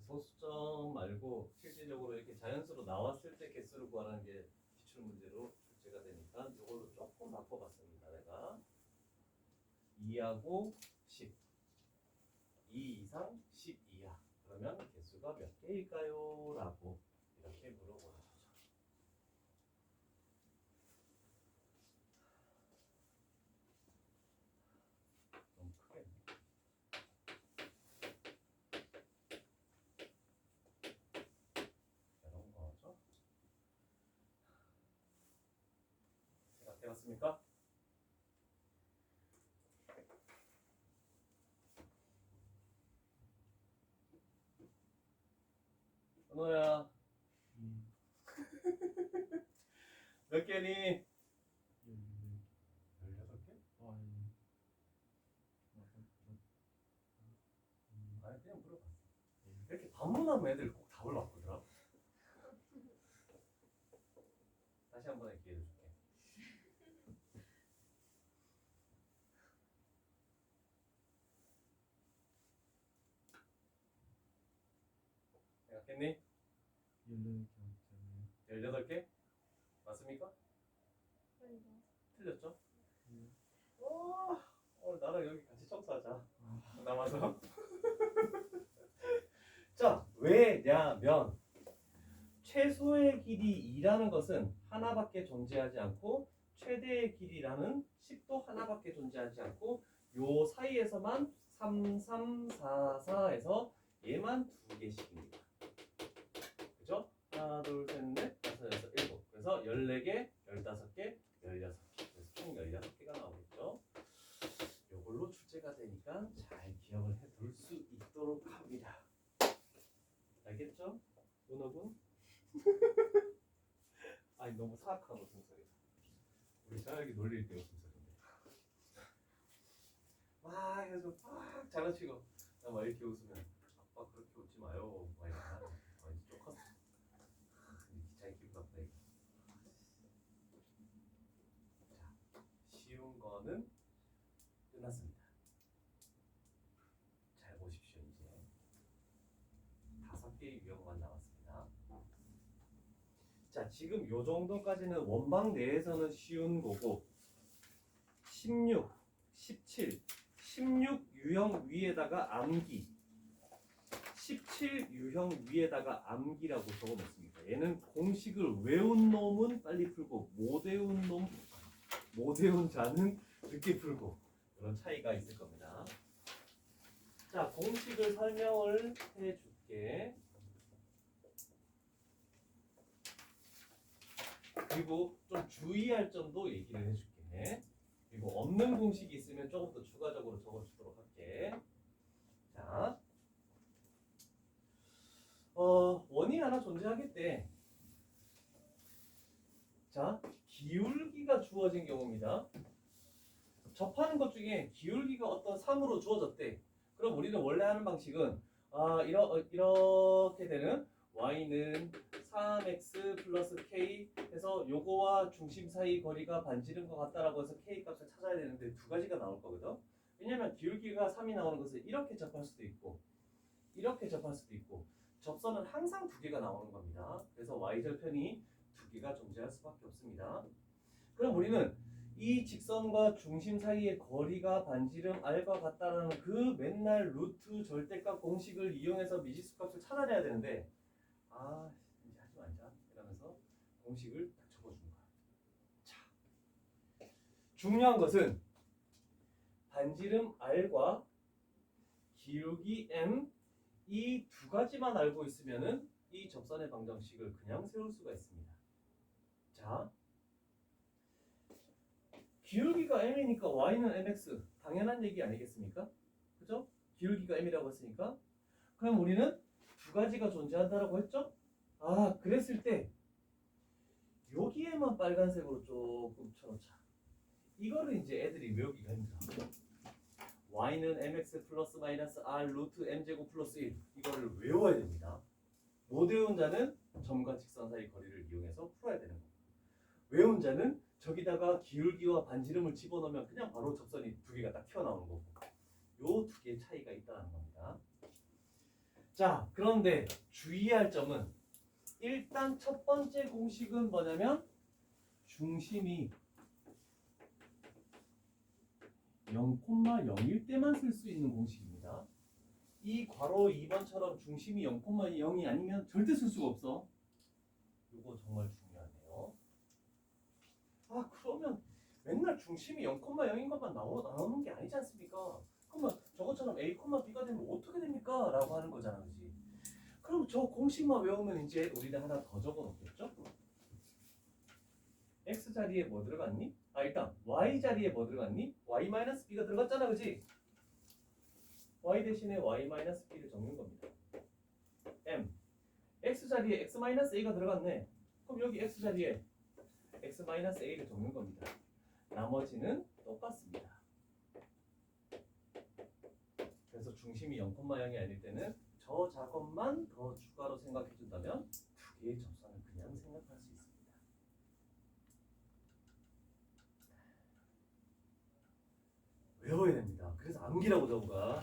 소수점 말고 실질적으로 이렇게 자연수로 나왔을 때 개수를 구하는 게 기출 문제로 출제가 되니까 이걸로 조금 바꿔봤습니다. 내가 2하고 10, 2 이상 10 이하. 그러면 개수 수가 몇 개일까요? 라고 이렇게 물어보는 거죠. 너무 크게 이런 거죠. 생각해봤습니까? 은호야 몇 개니? 16개? 아니 그냥 물어봤어. 이렇게 반문하면 애들 꼭 답을 바꾸더라. 다시 한 번의 기회를 줄게. 생각했니? 18개? 맞습니까? 틀렸죠? 오늘 나랑 여기 같이 청소하자. 남아서. 자, 왜냐면 최소의 길이 2라는 것은 하나밖에 존재하지 않고 최대의 길이라는 식도 하나밖에 존재하지 않고 요 사이에서만 3, 3, 4, 4에서 얘만 2개씩입니다. 그죠? 하나, 둘, 셋, 넷, 다섯, 여섯, 일곱. 그래서 14개, 15개, 16개. 그래서 총 16개가 나오겠죠. 요걸로 출제가 되니까 잘 기억을 해둘 수 있도록 합니다. 알겠죠? 은호군? 아니 너무 사악한 웃음소리. 우리 저녁에 놀릴 때 웃음소리인데. 막 해서 막 장난치고 막 이렇게 웃으면 아빠 그렇게 웃지 마요. 막 이러잖아. 이제 좀 컸어. 귀찮게 기분 나쁘다 이거. 자, 쉬운 거는 끝났습니다. 잘 보십시오 이제. 5개의 유형만 남았습니다. 자, 지금 요 정도까지는 원방 내에서는 쉬운 거고 16, 17, 16 유형 위에다가 암기 17 유형 위에다가 암기라고 적어놓습니다. 얘는 공식을 외운 놈은 빨리 풀고 못 외운 자는 늦게 풀고 그런 차이가 있을 겁니다. 자, 공식을 설명을 해줄게. 그리고 좀 주의할 점도 얘기를 해줄게. 그리고 없는 공식이 있으면 조금 더 추가적으로 적어주도록 할게. 자, 원이 하나 존재하겠대. 자, 기울기가 주어진 경우입니다. 접하는 것 중에 기울기가 어떤 3으로 주어졌대. 그럼 우리는 원래 하는 방식은 이렇게 되는 y는 3x 플러스 k 해서 요거와 중심 사이 거리가 반지른 것 같다라고 해서 k 값을 찾아야 되는데 두 가지가 나올 거거든. 왜냐면 기울기가 3이 나오는 것을 이렇게 접할 수도 있고 이렇게 접할 수도 있고 접선은 항상 두 개가 나오는 겁니다. 그래서 y절편이 두 개가 존재할 수밖에 없습니다. 그럼 우리는 이 직선과 중심 사이의 거리가 반지름 r과 같다라는 그 맨날 루트 절대값 공식을 이용해서 미지수 값을 찾아내야 되는데 이제 하지 말자 이러면서 공식을 딱 적어주는 거야. 자, 중요한 것은 반지름 r과 기울기 m 이 두 가지만 알고 있으면은 이 접선의 방정식을 그냥 세울 수가 있습니다. 자, 기울기가 m이니까 y는 mx 당연한 얘기 아니겠습니까? 그죠? 기울기가 m이라고 했으니까 그럼 우리는 두 가지가 존재한다라고 했죠? 그랬을 때 여기에만 빨간색으로 조금 쳐놓자. 이거를 이제 애들이 외우기가 힘들어. y는 mx 플러스 마이너스 r 루트 m제곱 플러스 1 이거를 외워야 됩니다. 못 외운 자는 점과 직선 사이 거리를 이용해서 풀어야 되는 겁니다. 외운 자는 저기다가 기울기와 반지름을 집어넣으면 그냥 바로 접선이 두 개가 딱 튀어나오는 거고 요 두 개의 차이가 있다는 겁니다. 자, 그런데 주의할 점은 일단 첫 번째 공식은 뭐냐면 중심이 0,0일 때만 쓸 수 있는 공식입니다. 이 괄호 2번처럼 중심이 0,0이 아니면 절대 쓸 수가 없어. 이거 정말 중요하네요. 아 그러면 맨날 중심이 0,0인 것만 나오는 게 아니지 않습니까? 그러면 저것처럼 A, B가 되면 어떻게 됩니까? 라고 하는 거잖아, 그지? 그럼 저 공식만 외우면 이제 우리는 하나 더 적어 놓겠죠? X 자리에 뭐 들어갔니? 아 일단 Y 자리에 뭐 들어갔니? Y-B가 들어갔잖아, 그지? Y 대신에 Y-B를 적는 겁니다. M X 자리에 X-A가 들어갔네. 그럼 여기 X 자리에 X-A를 적는 겁니다. 나머지는 똑같습니다. 그래서 중심이 0,0이 아닐 때는 저 작업만 더 추가로 생각해 준다면 두 개의 접선을 그냥 생각할 수 있습니다. 외워야 됩니다. 그래서 암기라고 저거가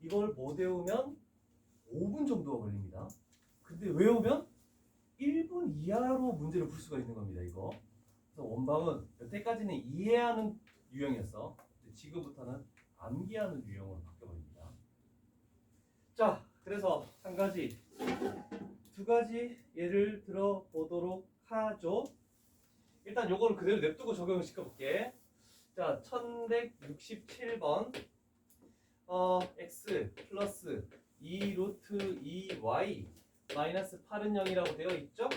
이걸 못 외우면 5분 정도가 걸립니다. 근데 외우면 1분 이하로 문제를 풀 수가 있는 겁니다. 이거. 그래서 원방은 여태까지는 이해하는 유형이었어. 지금부터는 암기하는 유형으로 바뀌어버립니다. 자, 그래서 두 가지 예를 들어 보도록 하죠. 일단 요거를 그대로 냅두고 적용을 시켜볼게. 자, 1167번 x 플러스 2 루트 2y 마이너스 8은 0이라고 되어 있죠?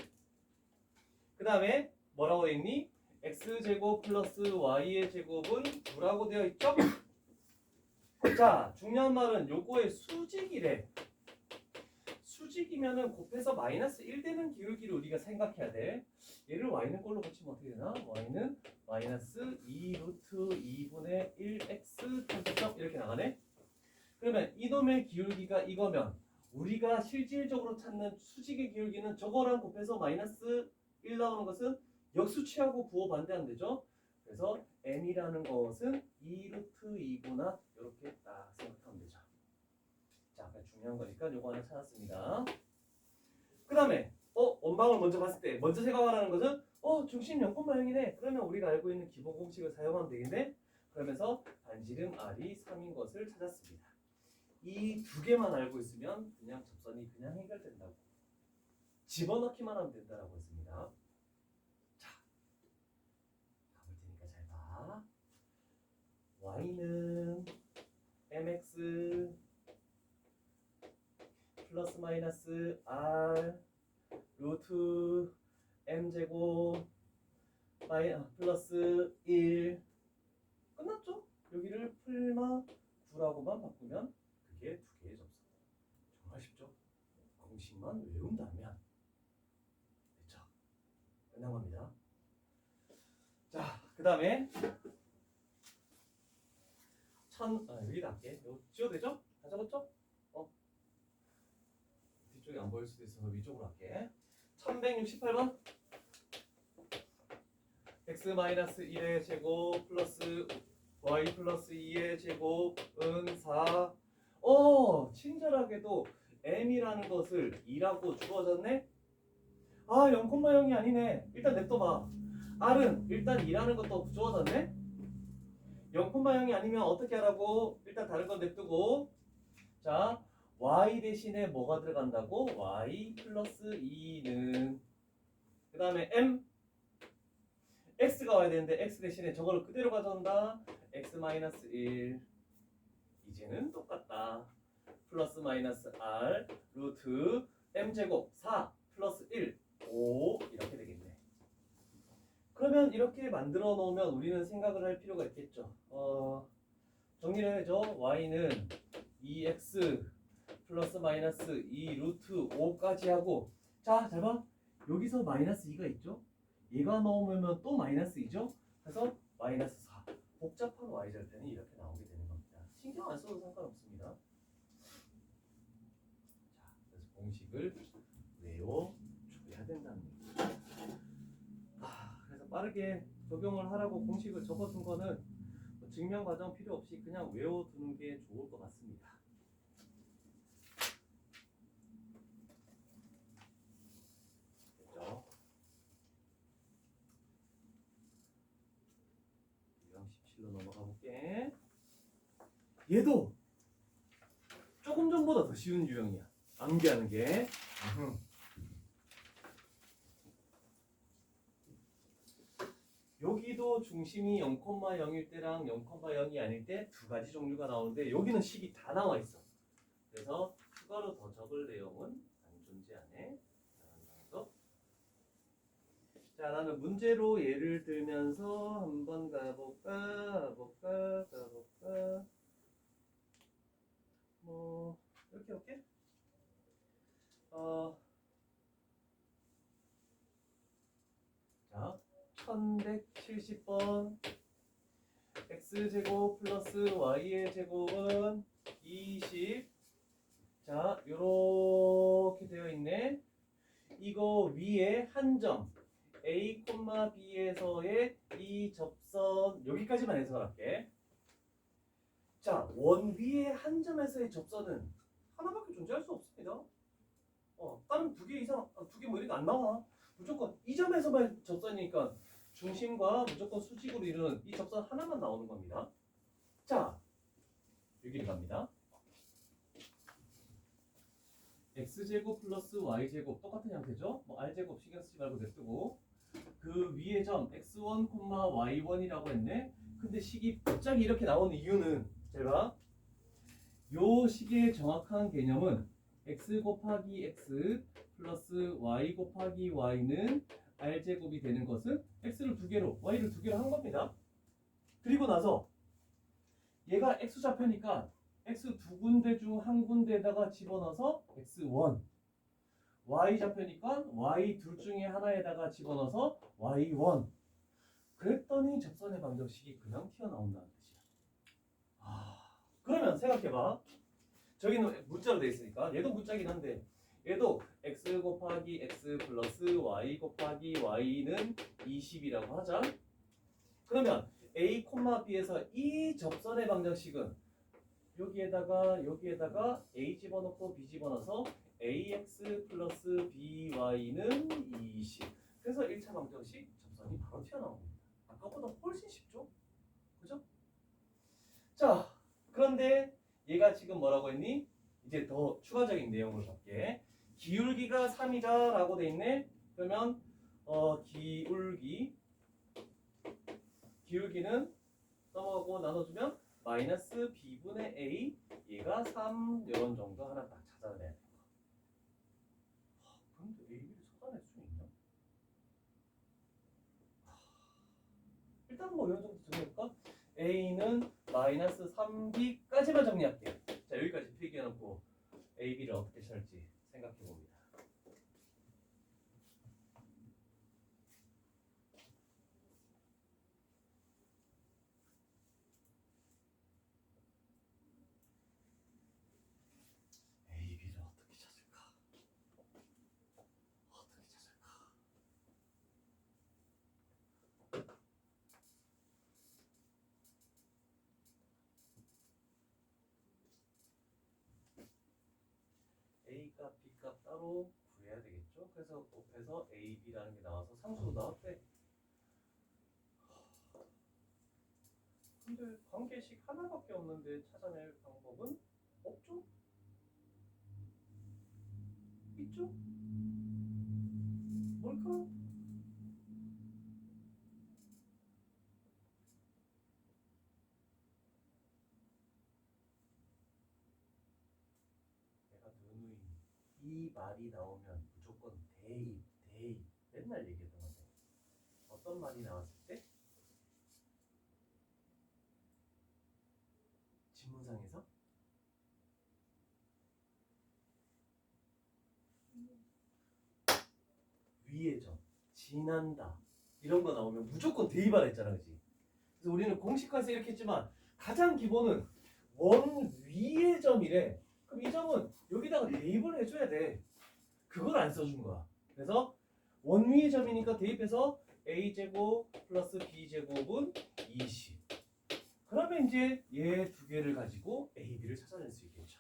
그 다음에 뭐라고 되어 있니? x제곱 플러스 y의 제곱은 9라고 되어 있죠? 자, 중요한 말은 요거의 수직이래. 수직이면은 곱해서 마이너스 1 되는 기울기를 우리가 생각해야 돼. 얘를 y는 꼴로 고치면 어떻게 되나? y는 마이너스 2 루트 2분의 1x 탄점점 이렇게 나가네? 그러면 이놈의 기울기가 이거면 우리가 실질적으로 찾는 수직의 기울기는 저거랑 곱해서 마이너스 1 나오는 것은 역수치하고 부호 반대하면 되죠? 그래서 m이라는 것은 2 루트 2구나 이렇게 딱 생각하면 되죠. 자, 중요한 거니까 요거 하나 찾았습니다. 그 다음에 원방을 먼저 봤을 때 먼저 생각하라는 것은 중심 0,0이네. 그러면 우리가 알고 있는 기본 공식을 사용하면 되겠네. 그러면서 반지름 R이 3인 것을 찾았습니다. 이 두 개만 알고 있으면 그냥 접선이 그냥 해결된다고. 집어넣기만 하면 된다라고 했습니다. 자, 가볼 테니까 잘 봐. y는 mx 플러스 마이너스 r 루트 m제곱 플러스 1 끝났죠? 여기를 풀마 9라고만 바꾸면 그게 두 개의 접선. 정말 쉽죠? 공식만 외운다면 됐죠? 끝난 겁니다. 자, 그 다음에 여기다 할게. 이거 지워도 되죠? 다 적었죠? 뒤쪽이 안 보일 수도 있어서 위쪽으로 할게. 1168번 x-1의 제곱 플러스 y 플러스 2의 제곱은 4. 친절하게도 m이라는 것을 2라고 주어졌네? 0,0이 아니네. 일단 냅둬봐. r은 일단 2라는 것도 주어졌네? 0,0이 아니면 어떻게 하라고? 일단 다른 건 냅두고. 자, y 대신에 뭐가 들어간다고? y 플러스 2는 그 다음에 m x가 와야 되는데 x 대신에 저거를 그대로 가져온다. x 마이너스 1 이제는 똑같다. 플러스 마이너스 r 루트 m제곱 4 플러스 1 5 이렇게 되겠네. 그러면 이렇게 만들어 놓으면 우리는 생각을 할 필요가 있겠죠. 정리를 해줘. y는 2x 플러스 마이너스 2 루트 5까지 하고, 자, 잘 봐. 여기서 마이너스 2가 있죠? 얘가 넣으면 또 마이너스 2죠? 그래서 마이너스 4. 복잡한 y절편이 이렇게 나오게 되는 겁니다. 신경 안 써도 상관없습니다. 자, 그래서 공식을 외워줘야 된다는 얘기죠. 그래서 빠르게 적용을 하라고 공식을 적어둔 거는 증명 과정 필요 없이 그냥 외워두는 게 좋을 것 같습니다. 됐죠? 유형 17로 넘어가 볼게. 얘도 조금 수능보다 더 쉬운 유형이야. 암기하는 게. 여기도 중심이 0,0일 때랑 0,0이 아닐 때 두 가지 종류가 나오는데 여기는 식이 다 나와 있어. 그래서 추가로 더 적을 내용은 안 존재하네. 자, 나는 문제로 예를 들면서 한번 가볼까. 뭐 이렇게 할게. 1170번 x제곱 플러스 y의 제곱은 20. 자, 요렇게 되어 있네. 이거 위에 한 점 A, B에서의 이 접선 여기까지만 해석할게. 자, 원 위에 한 점에서의 접선은 하나밖에 존재할 수 없습니다. 다른 두 개 이상, 두 개 뭐 이런 거 안 나와. 무조건 이 점에서만 접선이니까 중심과 무조건 수직으로 이루는 이 접선 하나만 나오는 겁니다. 자, 여기를 갑니다. x제곱 플러스 y제곱 똑같은 형태죠. 뭐 r제곱 신경 쓰지 말고 냅두고 그 위에 점 x1, y1이라고 했네. 근데 식이 갑자기 이렇게 나오는 이유는 잘 봐. 요 식의 정확한 개념은 x 곱하기 x 플러스 y 곱하기 y는 r제곱이 되는 것은 x를 두 개로 y를 두 개로 한 겁니다. 그리고 나서 얘가 x좌표니까 x 두 군데 중 한 군데에다가 집어넣어서 x1 y좌표니까 y 둘 중에 하나에다가 집어넣어서 y1 그랬더니 접선의 방정식이 그냥 튀어나온다는 뜻이야. 그러면 생각해봐. 저기는 문자로 되어 있으니까 얘도 문자긴 한데 얘도 x 곱하기 x 플러스 y 곱하기 y는 20이라고 하자. 그러면 a, b에서 이 접선의 방정식은 여기에다가 a 집어넣고 b 집어넣어서 ax 플러스 by는 20. 그래서 1차 방정식 접선이 바로 튀어나옵니다. 아까보다 훨씬 쉽죠? 그죠? 자, 그런데 얘가 지금 뭐라고 했니? 이제 더 추가적인 내용을 볼게. 기울기가 3이다 라고 돼 있네. 그러면 기울기는 넘어가고 나눠주면 마이너스 b분의 a 얘가 3 이런 정도 하나 딱 찾아내야 돼. 근데 a를 찾아낼 수 있나? 일단 뭐 이런 정도 정리할까? a는 마이너스 3b까지만 정리할게요. 자, 여기까지 필기해놓고 a, b를 어떻게 찾을지 생각해 봅니다. a, b를 어떻게 찾을까? A값, B값 따로 구해야 되겠죠? 그래서 곱해서 A, B라는 게 나와서 상수로 나왔대. 근데 관계식 하나밖에 없는데 찾아낼 방법은 없죠? 있죠? 뭘까? 내가 누누이 이 말이 나오면 무조건 대입 맨날 얘기했던 건데 어떤 말이 나왔을 때? 지문상에서? 위의 점, 지난다 이런 거 나오면 무조건 대입하라 했잖아, 그치? 그래서 우리는 공식화해서 이렇게 했지만 가장 기본은 원 위의 점이래. 그럼 이 점은 여기다가 대입을 해줘야 돼. 그걸 안 써준 거야. 그래서 원 위의 점이니까 대입해서 a제곱 플러스 b제곱은 20. 그러면 이제 얘 두 개를 가지고 a, b를 찾아낼 수 있겠죠.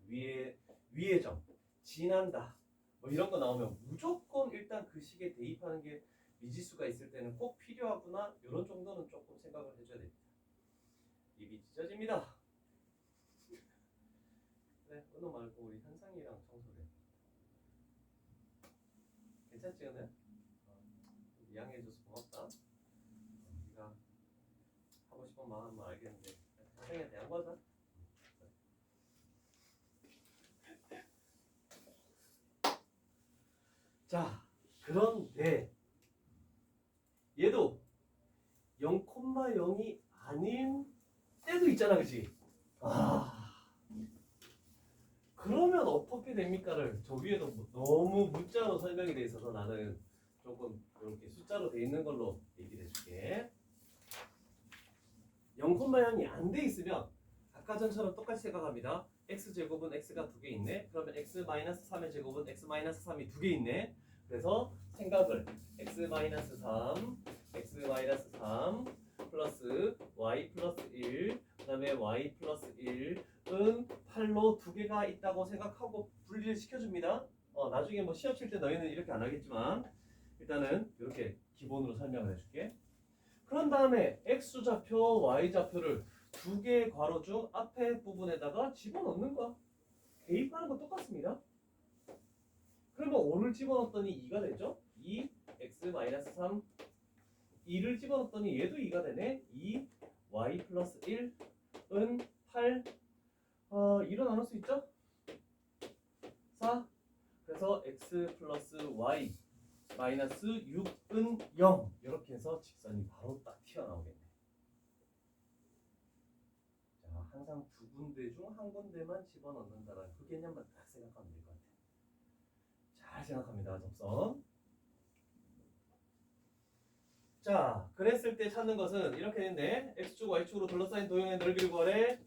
위의 점, 지난다 뭐 이런 거 나오면 무조건 일단 그 식에 대입하는 게 미지수가 있을 때는 꼭 필요하구나. 이런 정도는 조금 생각을 해줘야 됩니다. 입이 찢어집니다. 그래, 은호 말고 우리 현상이랑 청소해. 괜찮지, 은호야? 이양해줘서 고맙다. 네가 하고 싶은 마음은 알겠는데 현상이한테 양보하자. 자, 그런데 얘도 0,0이 아닌 때도 있잖아, 그치? 그러면 어떻게 됩니까를 저 위에도 너무 문자로 설명이 돼 있어서 나는 조금 이렇게 숫자로 돼 있는 걸로 얘기를 해줄게. 0,0이 안 돼 있으면 아까 전처럼 똑같이 생각합니다. x제곱은 x가 2개 있네. 그러면 x-3의 제곱은 x-3이 2개 있네. 그래서 생각을 x-3 플러스 y 플러스 1 그 다음에 y 플러스 1은 8로 2개가 있다고 생각하고 분리를 시켜줍니다. 나중에 뭐 시험 칠 때 너희는 이렇게 안 하겠지만 일단은 이렇게 기본으로 설명을 해줄게. 그런 다음에 x좌표, y좌표를 두 개의 괄호 중 앞에 부분에다가 집어넣는 거야. 대입하는 거 똑같습니다. 그러면 5를 집어넣었더니 2가 되죠? 2, x-3 2를 집어넣었더니 얘도 2가 되네. 2, y 플러스 1은 8 2로 나눌 수 있죠? 4 그래서 x 플러스 y 마이너스 6은 0 이렇게 해서 직선이 바로 딱 튀어나오겠네. 자, 항상 두 군데 중 한 군데만 집어넣는다는 그 개념만 딱 생각하면 될 것 같아요. 잘 생각합니다. 접선. 자, 그랬을 때 찾는 것은 이렇게 됐네. x축, y축으로 둘러싸인 도형의 넓이를 구하래.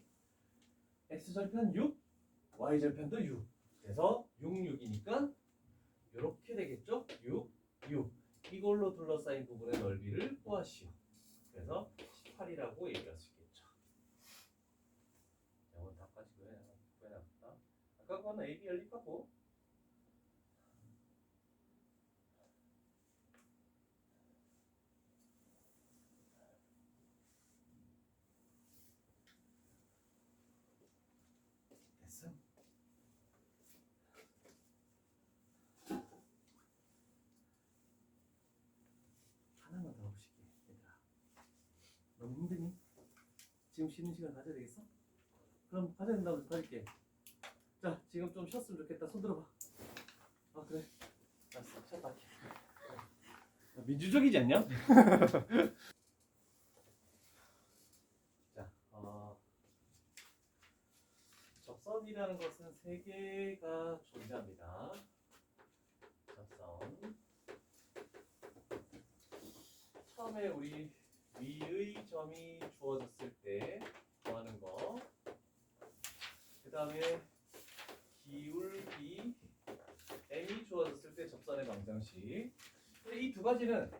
x절편 6, y절편도 6. 그래서 6, 6이니까 이렇게 되겠죠? 6, 6. 이걸로 둘러싸인 부분의 넓이를 구하시오. 그래서 18이라고 얘기할 수 있겠죠. 이건 다 까지고 해놨다. 아까 그거는 AB 열립하고 됐어. 하나만 더 해보실게, 얘들아. 너무 힘드니? 지금 쉬는 시간 가져야 되겠어? 그럼 가져야 된다고 가질게. 자, 지금 좀 쉬었으면 좋겠다. 손 들어봐. 그래. 알았어. 쉬었다 할게. 민주적이지 않냐? 자, 접선이라는 것은 세 개가 존재합니다. 접선. 처음에 우리 위의 점이 주어졌을 때 구하는 거. 그 다음에 기울기 m이 주어졌을 때 접선의 방정식. 이 두 가지는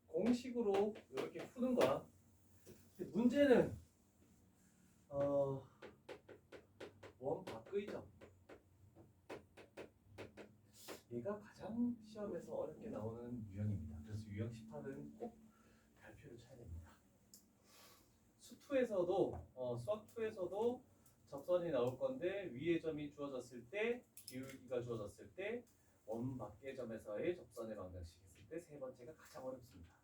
공식으로 이렇게 푸는 거야. 근데 문제는 원 밖의 점. 얘가 가장 시험에서 어렵게 나오는 유형입니다. 그래서 유형 18은 꼭 발표를 쳐야 됩니다. 수투에서도 수학2에서도 접선이 나올 건데 위의 점이 주어졌을 때 기울기가 주어졌을 때 원 밖의 점에서의 접선의 방정식 했을 때 세 번째가 가장 어렵습니다.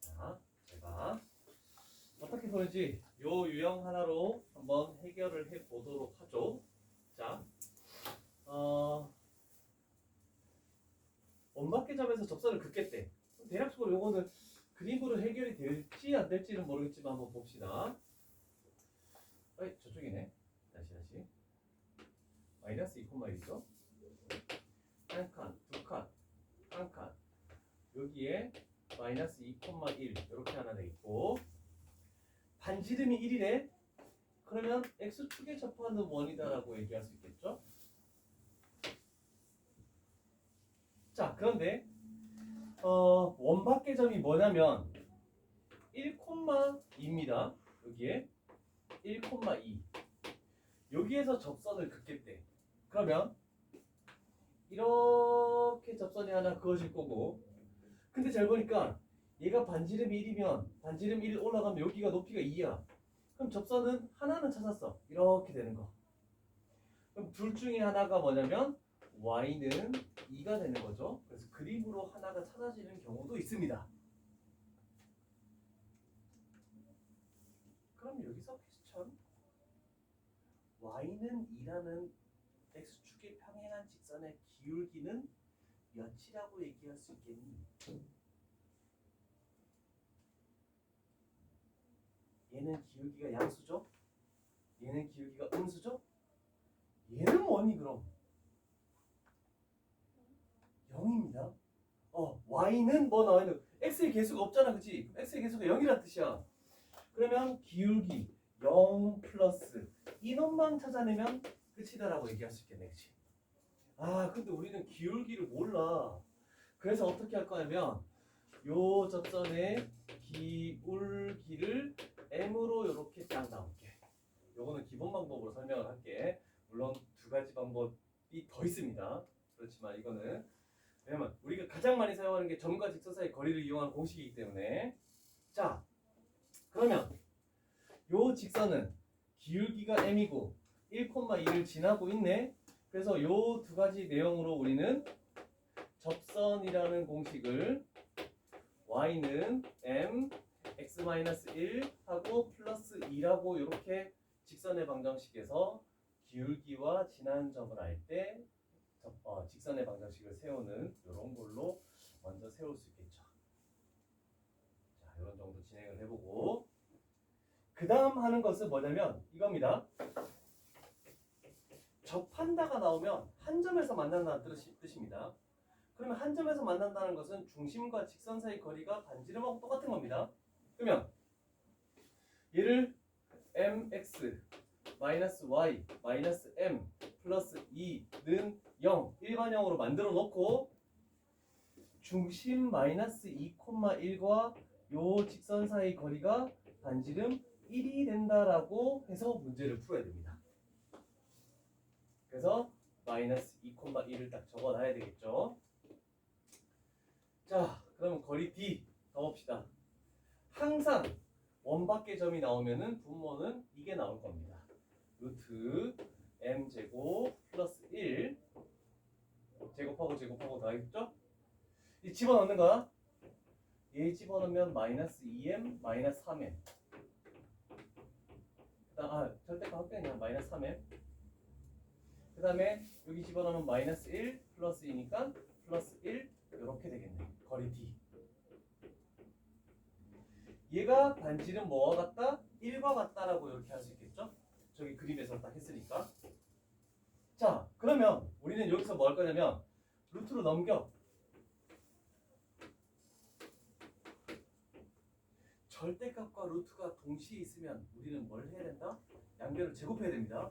자, 제가 어떻게 보는지 요 유형 하나로 한번 해결을 해 보도록 하죠. 자, 원밖의 점에서 접선을 긋겠대. 대략적으로 요거는 그림으로 해결이 될지 안 될지는 모르겠지만 한번 봅시다. 저쪽이네. 다시. 마이너스 2,1이죠. 한 칸, 두 칸, 한 칸. 여기에 마이너스 2,1 이렇게 하나 돼 있고 반지름이 1이래. 그러면 x축에 접하는 원이다라고 얘기할 수 있겠죠. 자, 그런데 원밖의 점이 뭐냐면 1,2입니다. 여기에 1,2 여기에서 접선을 긋겠대. 그러면 이렇게 접선이 하나 그어질 거고 근데 잘 보니까 얘가 반지름이 1이면 반지름 1 올라가면 여기가 높이가 2야. 그럼 접선은 하나는 찾았어. 이렇게 되는 거. 그럼 둘 중에 하나가 뭐냐면 y는 2가 되는 거죠. 그래서 그림으로 하나가 찾아지는 경우도 있습니다. 그럼 여기서 퀘스천 y는 2라는 x축에 평행한 직선의 기울기는 몇이라고 얘기할 수 있겠니? 얘는 기울기가 양수죠? 얘는 기울기가 음수죠? 얘는 뭐니 그럼? 0입니다. y는 뭐 나와 있는 x의 개수가 없잖아, 그치? x의 개수가 0이란 뜻이야. 그러면 기울기 0 플러스 이놈만 찾아내면 끝이다라고 얘기할 수 있겠네, 그치? 아, 근데 우리는 기울기를 몰라. 그래서 어떻게 할 거냐면 요 접선의 기울기를 m으로 이렇게 딱 나올게. 요거는 기본 방법으로 설명을 할게. 물론 두 가지 방법이 더 있습니다. 그렇지만 이거는 왜냐면 우리가 가장 많이 사용하는 게 점과 직선 사이 거리를 이용한 공식이기 때문에. 자, 그러면 요 직선은 기울기가 m이고 1,2를 지나고 있네. 그래서 요 두 가지 내용으로 우리는 접선이라는 공식을 y는 m x-1 하고 플러스 2라고 이렇게 직선의 방정식에서 기울기와 지난 점을 알 때 직선의 방정식을 세우는 이런 걸로 먼저 세울 수 있겠죠. 자, 이런 정도 진행을 해보고 그 다음 하는 것은 뭐냐면 이겁니다. 접한다가 나오면 한 점에서 만난다는 뜻입니다. 그러면 한 점에서 만난다는 것은 중심과 직선 사이 거리가 반지름하고 똑같은 겁니다. 그러면 얘를 mx 마이너스 y 마이너스 m 플러스 2는 0 일반형으로 만들어 놓고 중심 마이너스 2,1과 요 직선 사이 거리가 반지름 1이 된다라고 해서 문제를 풀어야 됩니다. 그래서 마이너스 2,1을 딱 적어놔야 되겠죠. 자, 그러면 거리 D 가봅시다. 항상 원밖의 점이 나오면은 분모는 이게 나올 겁니다. 루트 m제곱 플러스 1 제곱하고 더하겠죠? 이 집어넣는 거야. 얘 집어넣으면 마이너스 2m 마이너스 3m. 절대값 합격이냐. 마이너스 3m. 그 다음에 여기 집어넣으면 마이너스 1 플러스 2니까 플러스 1 이렇게 되겠네. 거리 D. 얘가 반지름 뭐와 같다? 1과 같다라고 이렇게 할 수 있겠죠? 저기 그림에서 딱 했으니까. 자, 그러면 우리는 여기서 뭐 할 거냐면 루트로 넘겨. 절대값과 루트가 동시에 있으면 우리는 뭘 해야 된다? 양변을 제곱해야 됩니다.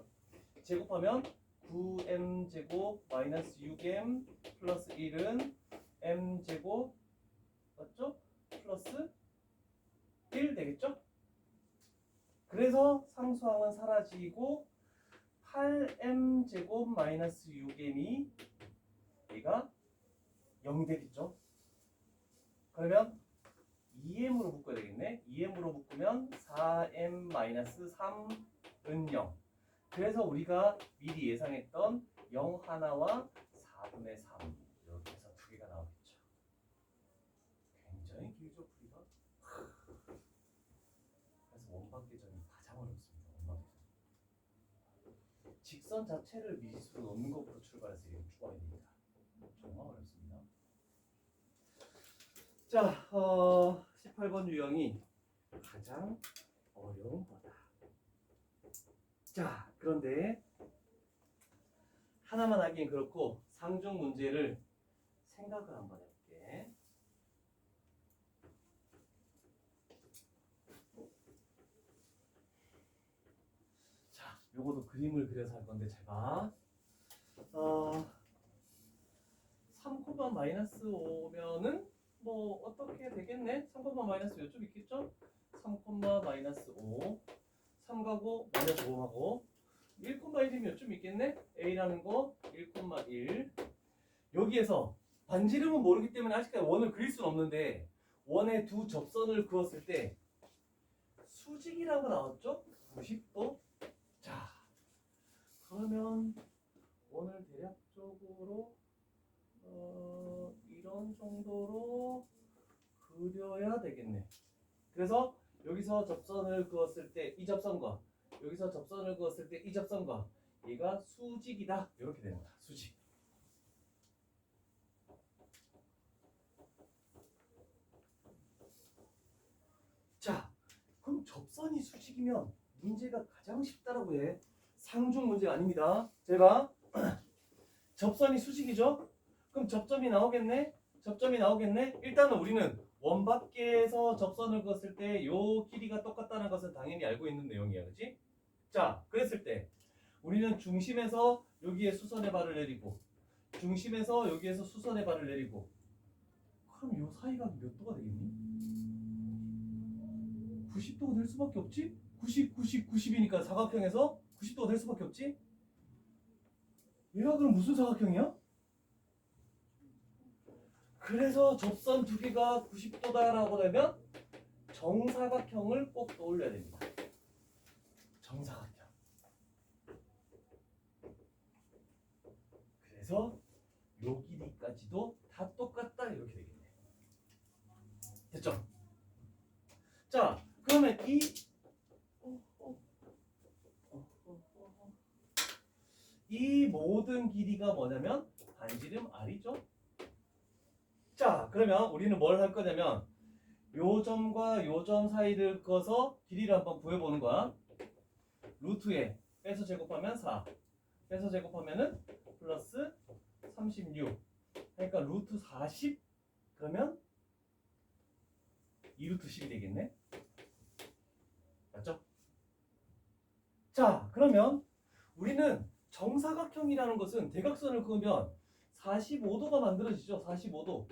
제곱하면 9m제곱 마이너스 6m 플러스 1은 m제곱 맞죠? 플러스 1 되겠죠? 그래서 상수항은 사라지고 8m제곱 마이너스 6m이 얘가 0이 되겠죠? 그러면 2m으로 묶어야 되겠네. 2m으로 묶으면 4m 마이너스 3은 0. 그래서 우리가 미리 예상했던 0 하나와 4분의 3 이렇게 해서 두 개가 나오겠죠. 굉장히 길죠, 풀이가. 그래서 원밖의 점이 가장 어렵습니다. 원밖의 점. 직선 자체를 미지수로 넣는 것부터 출발해서 이렇게 쭉 와야 됩니다. 정말 어렵습니다. 자, 18번 유형이 가장 어려운 거다. 자, 그런데 하나만 하기엔 그렇고 상중 문제를 생각을 한번 해볼게. 자, 요거도 그림을 그려서 할 건데 잘 봐. 3, 마이너스 5면은 뭐 어떻게 되겠네? 3, 마이너스 요쪽 있겠죠? 3, 마이너스 5 3가고 마이너스 5하고 1,1이면 요쯤 있겠네? A라는 거 1,1 여기에서 반지름은 모르기 때문에 아직까지 원을 그릴 수는 없는데 원의 두 접선을 그었을 때 수직이라고 나왔죠? 90도. 자, 그러면 원을 대략적으로 이런 정도로 그려야 되겠네. 그래서 여기서 접선을 그었을 때 이 접선과 여기서 접선을 그었을 때 이 접선과 얘가 수직이다. 이렇게 되는 거야. 수직. 자, 그럼 접선이 수직이면 문제가 가장 쉽다라고 해. 상중 문제가 아닙니다. 제가 접선이 수직이죠? 그럼 접점이 나오겠네? 접점이 나오겠네? 일단은 우리는 원 밖에서 접선을 그었을 때 요 길이가 똑같다는 것은 당연히 알고 있는 내용이야. 그치? 자, 그랬을 때 우리는 중심에서 여기에 수선의 발을 내리고 중심에서 여기에서 수선의 발을 내리고 그럼 요 사이가 몇 도가 되겠니? 90도가 될 수밖에 없지? 90, 90, 90이니까 사각형에서 90도가 될 수밖에 없지? 얘가 그럼 무슨 사각형이야? 그래서 접선 두 개가 90도다라고 되면 정사각형을 꼭 떠올려야 됩니다. 정사각형. 그래서 요 길이까지도 다 똑같다 이렇게 되겠네. 됐죠? 자, 그러면 이 모든 길이가 뭐냐면 반지름 R이죠? 자, 그러면 우리는 뭘 할 거냐면 요 점과 요 점 사이를 그어서 길이를 한번 구해보는 거야. 루트에 빼서 제곱하면 4 빼서 제곱하면은 플러스 36 그러니까 루트 40 그러면 2루트 10이 되겠네. 맞죠? 자, 그러면 우리는 정사각형이라는 것은 대각선을 그으면 45도가 만들어지죠. 45도.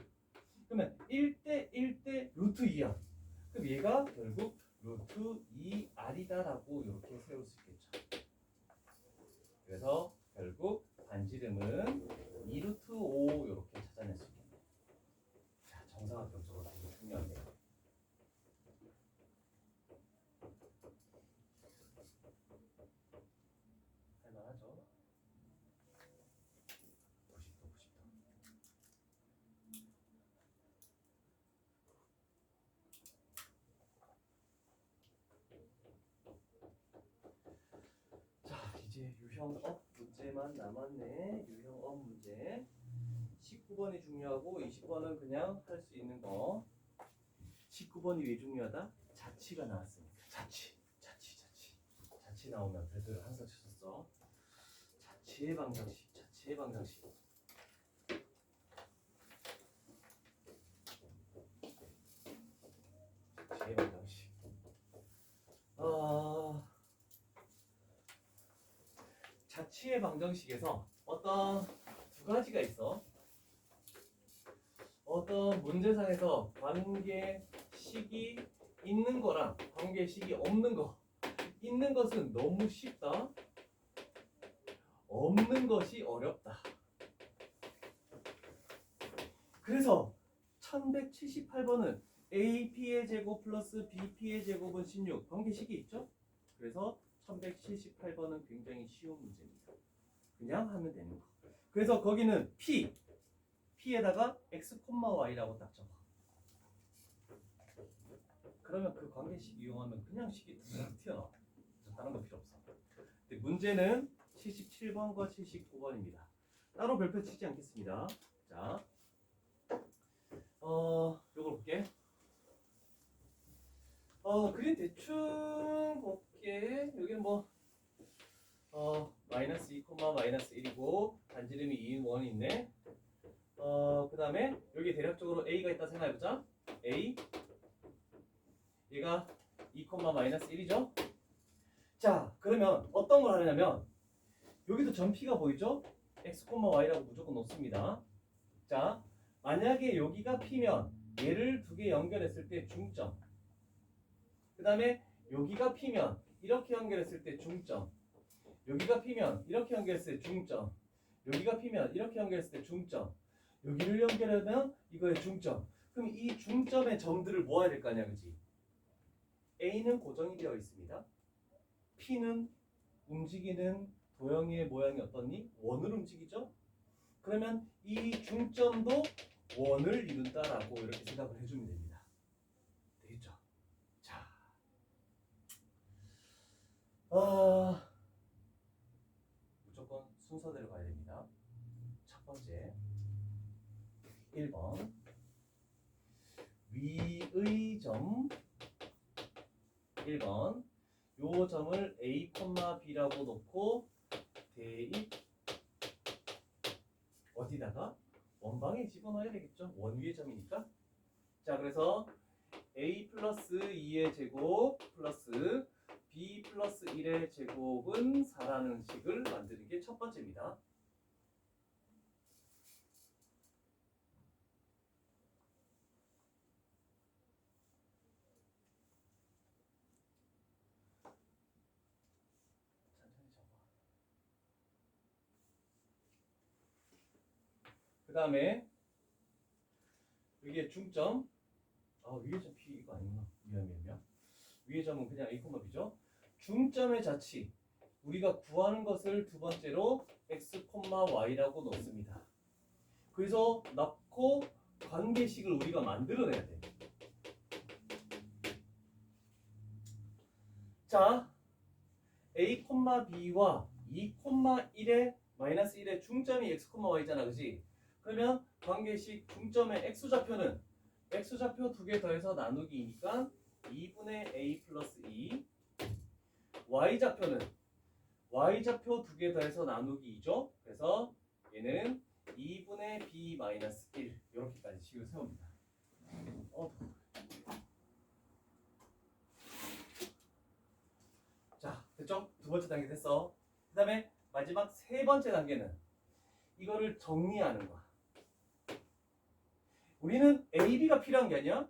그러면 1대 1대 루트 2야. 그럼 얘가 결국 루트 2R이다라고 이렇게 세울 수 있겠죠. 그래서 결국 반지름은 2루트 5 이렇게 찾아낼 수 있겠네. 자, 정사각형적으로 되게 중요한데요. 할만하죠? 90도, 90도. 자, 이제 유형업 문제만 남았네. 유형업 문제. 19번이 중요하고 20번은 그냥 할 수 있는 거. 19번이 왜 중요하다? 자치가 나왔으니까. 자치 나오면 별표를 항상 쳤었어. 자치의 방정식. 자치의 방정식. 자치의 방정식. 자치의 방정식에서 어떤 두 가지가 있어. 어떤 문제상에서 관계식이 있는 거랑 관계식이 없는 거. 있는 것은 너무 쉽다. 없는 것이 어렵다. 그래서 1178번은 AP의 제곱 플러스 BP의 제곱은 16. 관계식이 있죠? 그래서 1178번은 굉장히 쉬운 문제입니다. 그냥 하면 되는 거. 그래서 거기는 P에다가 X, Y라고 딱 적어. 그러면 그 관계식 이용하면 그냥 식이 툭 튀어나와. 다른 거 필요 없어. 근데 문제는 77번과 79번입니다. 따로 별표 치지 않겠습니다. 자, 요걸 볼게. 그림 대충 볼게. 여기는 뭐 마이너스 2, 마이너스 1이고 반지름이 2인 1이 있네. 그 다음에 여기 대략적으로 A가 있다 생각해보자. A 얘가 2, 마이너스 1이죠. 자, 그러면 어떤 걸 하냐면 여기도 점 P가 보이죠? X, Y라고 무조건 놓습니다. 자, 만약에 여기가 P면 얘를 두 개 연결했을 때 중점. 그 다음에 여기가 P면 이렇게 연결했을 때 중점. 여기가 P면 이렇게 연결했을 때 중점. 여기가 P면 이렇게 연결했을 때 중점. 여기를 연결하면 이거의 중점. 그럼 이 중점의 점들을 모아야 될 거 아니야, 그지? A는 고정이 되어 있습니다. P는 움직이는 도형의 모양이 어떻니? 원을 움직이죠? 그러면 이 중점도 원을 이룬다라고 이렇게 생각을 해주면 됩니다. 되겠죠? 자, 무조건 순서대로 가야 됩니다. 첫 번째, 1번 위의 점 1번 요 점을 A, B라고 놓고 대입 어디다가? 원방에 집어넣어야 되겠죠? 원 위의 점이니까. 자, 그래서 A 플러스 2의 제곱 플러스 B 플러스 1의 제곱은 4라는 식을 만드는 게 첫 번째입니다. 그 다음에 여기에 중점 위의 점 P 이거 아니구나. 미안. 위의 점은 그냥 A, B죠. 중점의 자치 우리가 구하는 것을 두 번째로 X, Y라고 놓습니다. 그래서 넣고 관계식을 우리가 만들어내야 돼. 자, A, B와 2, 1의 마이너스 1의 중점이 X, Y잖아, 그지? 그러면 관계식 중점의 X좌표는 X좌표 두 개 더해서 나누기니까 2분의 A 플러스 2 Y좌표는 Y좌표 두 개 더해서 나누기 2죠. 그래서 얘는 2분의 B 마이너스 1 이렇게까지 식을 세웁니다. 자, 됐죠? 두 번째 단계 됐어. 그 다음에 마지막 세 번째 단계는 이거를 정리하는 거야. 우리는 A, B가 필요한 게 아니야.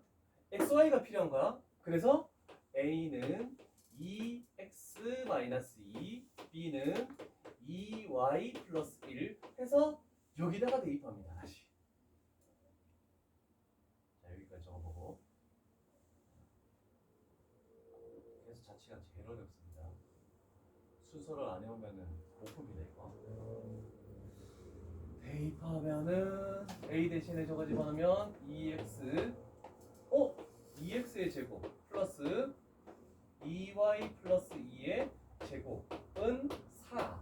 X, Y가 필요한 거야. 그래서 A는 2x-2, B는 2y 플러스 1 해서 여기다가 대입합니다. 다시. 자, 여기까지 적어보고. 그래서 자취가 제일 어렵습니다. 순서를 안 해오면은 못 풉니다, 이거. 대입하면은 A 대신에 저거 집어넣으면 2x의 제곱 플러스 2y 플러스 2의 제곱은 4.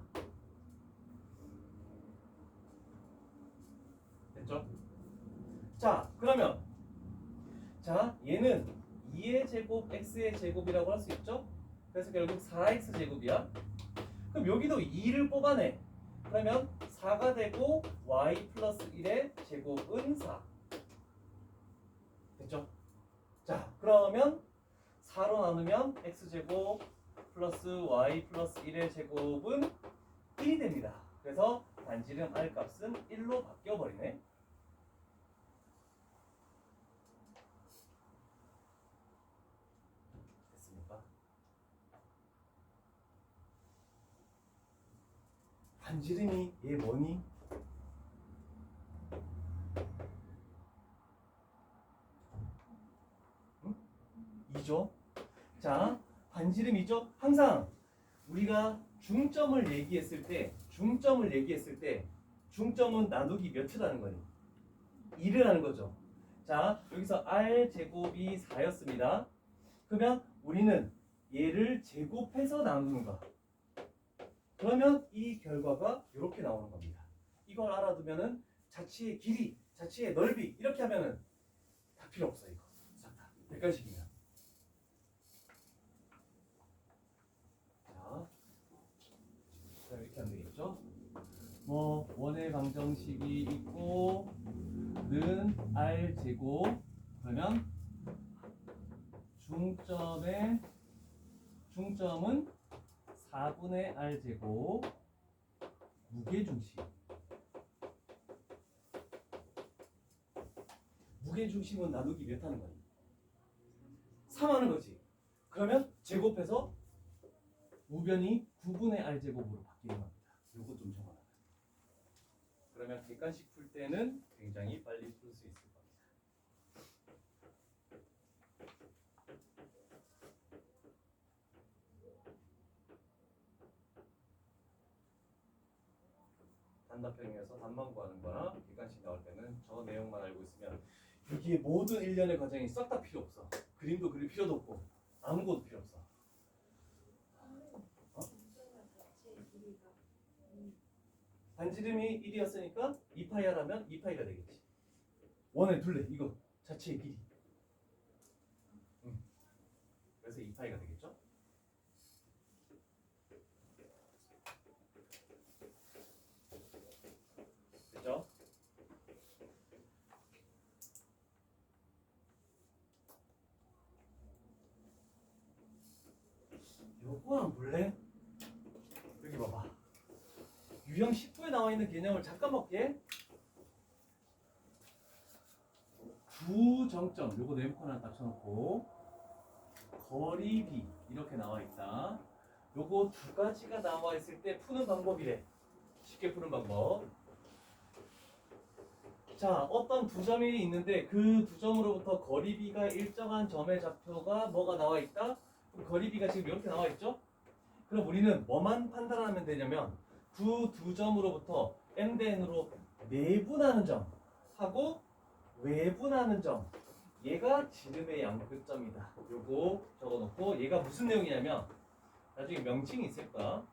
됐죠? 자, 그러면 얘는 2의 제곱 x의 제곱이라고 할 수 있죠? 그래서 결국 4x 제곱이야. 그럼 여기도 2를 뽑아내. 그러면 4가 되고 y 플러스 1의 제곱은 4. 됐죠? 자, 그러면 4로 나누면 x제곱 플러스 y 플러스 1의 제곱은 1이 됩니다. 그래서 반지름 r 값은 1로 바뀌어버리네. 됐습니까? 반지름이 얘 뭐니? 응? 2죠? 자, 반지름이죠? 항상 우리가 중점을 얘기했을 때 중점은 나누기 몇이라는 거니? 2를 하는 거죠. 자, 여기서 r 제곱이 4였습니다. 그러면 우리는 얘를 제곱해서 나누는 거. 그러면 이 결과가 이렇게 나오는 겁니다. 이걸 알아두면은 자취의 길이, 자취의 넓이 이렇게 하면은 다 필요 없어 이거. 싹 다. 객관식이야. 자, 이렇게 하면 되겠죠? 뭐 원의 방정식이 있고 는 r 제곱 그러면 중점은 4분의 r 제곱 무게중심은 나누기 몇 하는 거니? 3 하는 거지. 그러면 제곱해서 우변이 9분의 r 제곱으로 바뀌는 겁니다. 요거 좀 적어놔. 그러면 객관식 풀 때는 굉장히 빨리 풀 수 있을 겁니다. 단답형에서 답만 구하는 거나 객관식 나올 때는 저 내용만 알고 있으면 여기에 모든 일련의 과정이 싹 다 필요 없어. 그림도 그릴 필요도 없고 아무것도 필요 없어. 반지름이 1이었으니까 2파이하라면 2파이가 되겠지. 원의 둘레 이거 자체의 길이. 그래서 2파이가 되겠죠. 됐죠? 요거는 볼래? 여기 봐봐. 유형 10부에 나와 있는 개념을 잠깐 볼게. 두 정점, 요거 네모칸 하나 딱 쳐놓고 거리 B 이렇게 나와 있다. 요거 두 가지가 나와 있을 때 푸는 방법이래. 쉽게 푸는 방법. 자, 어떤 두 점이 있는데 그 두 점으로부터 거리 B가 일정한 점의 좌표가 뭐가 나와 있다? 그럼 거리 B가 지금 이렇게 나와 있죠? 그럼 우리는 뭐만 판단하면 되냐면 그 두 점으로부터 M 대 N으로 내분하는 점 하고 외분하는 점, 얘가 지름의 양끝점이다. 요거 적어놓고 얘가 무슨 내용이냐면 나중에 명칭이 있을 거야.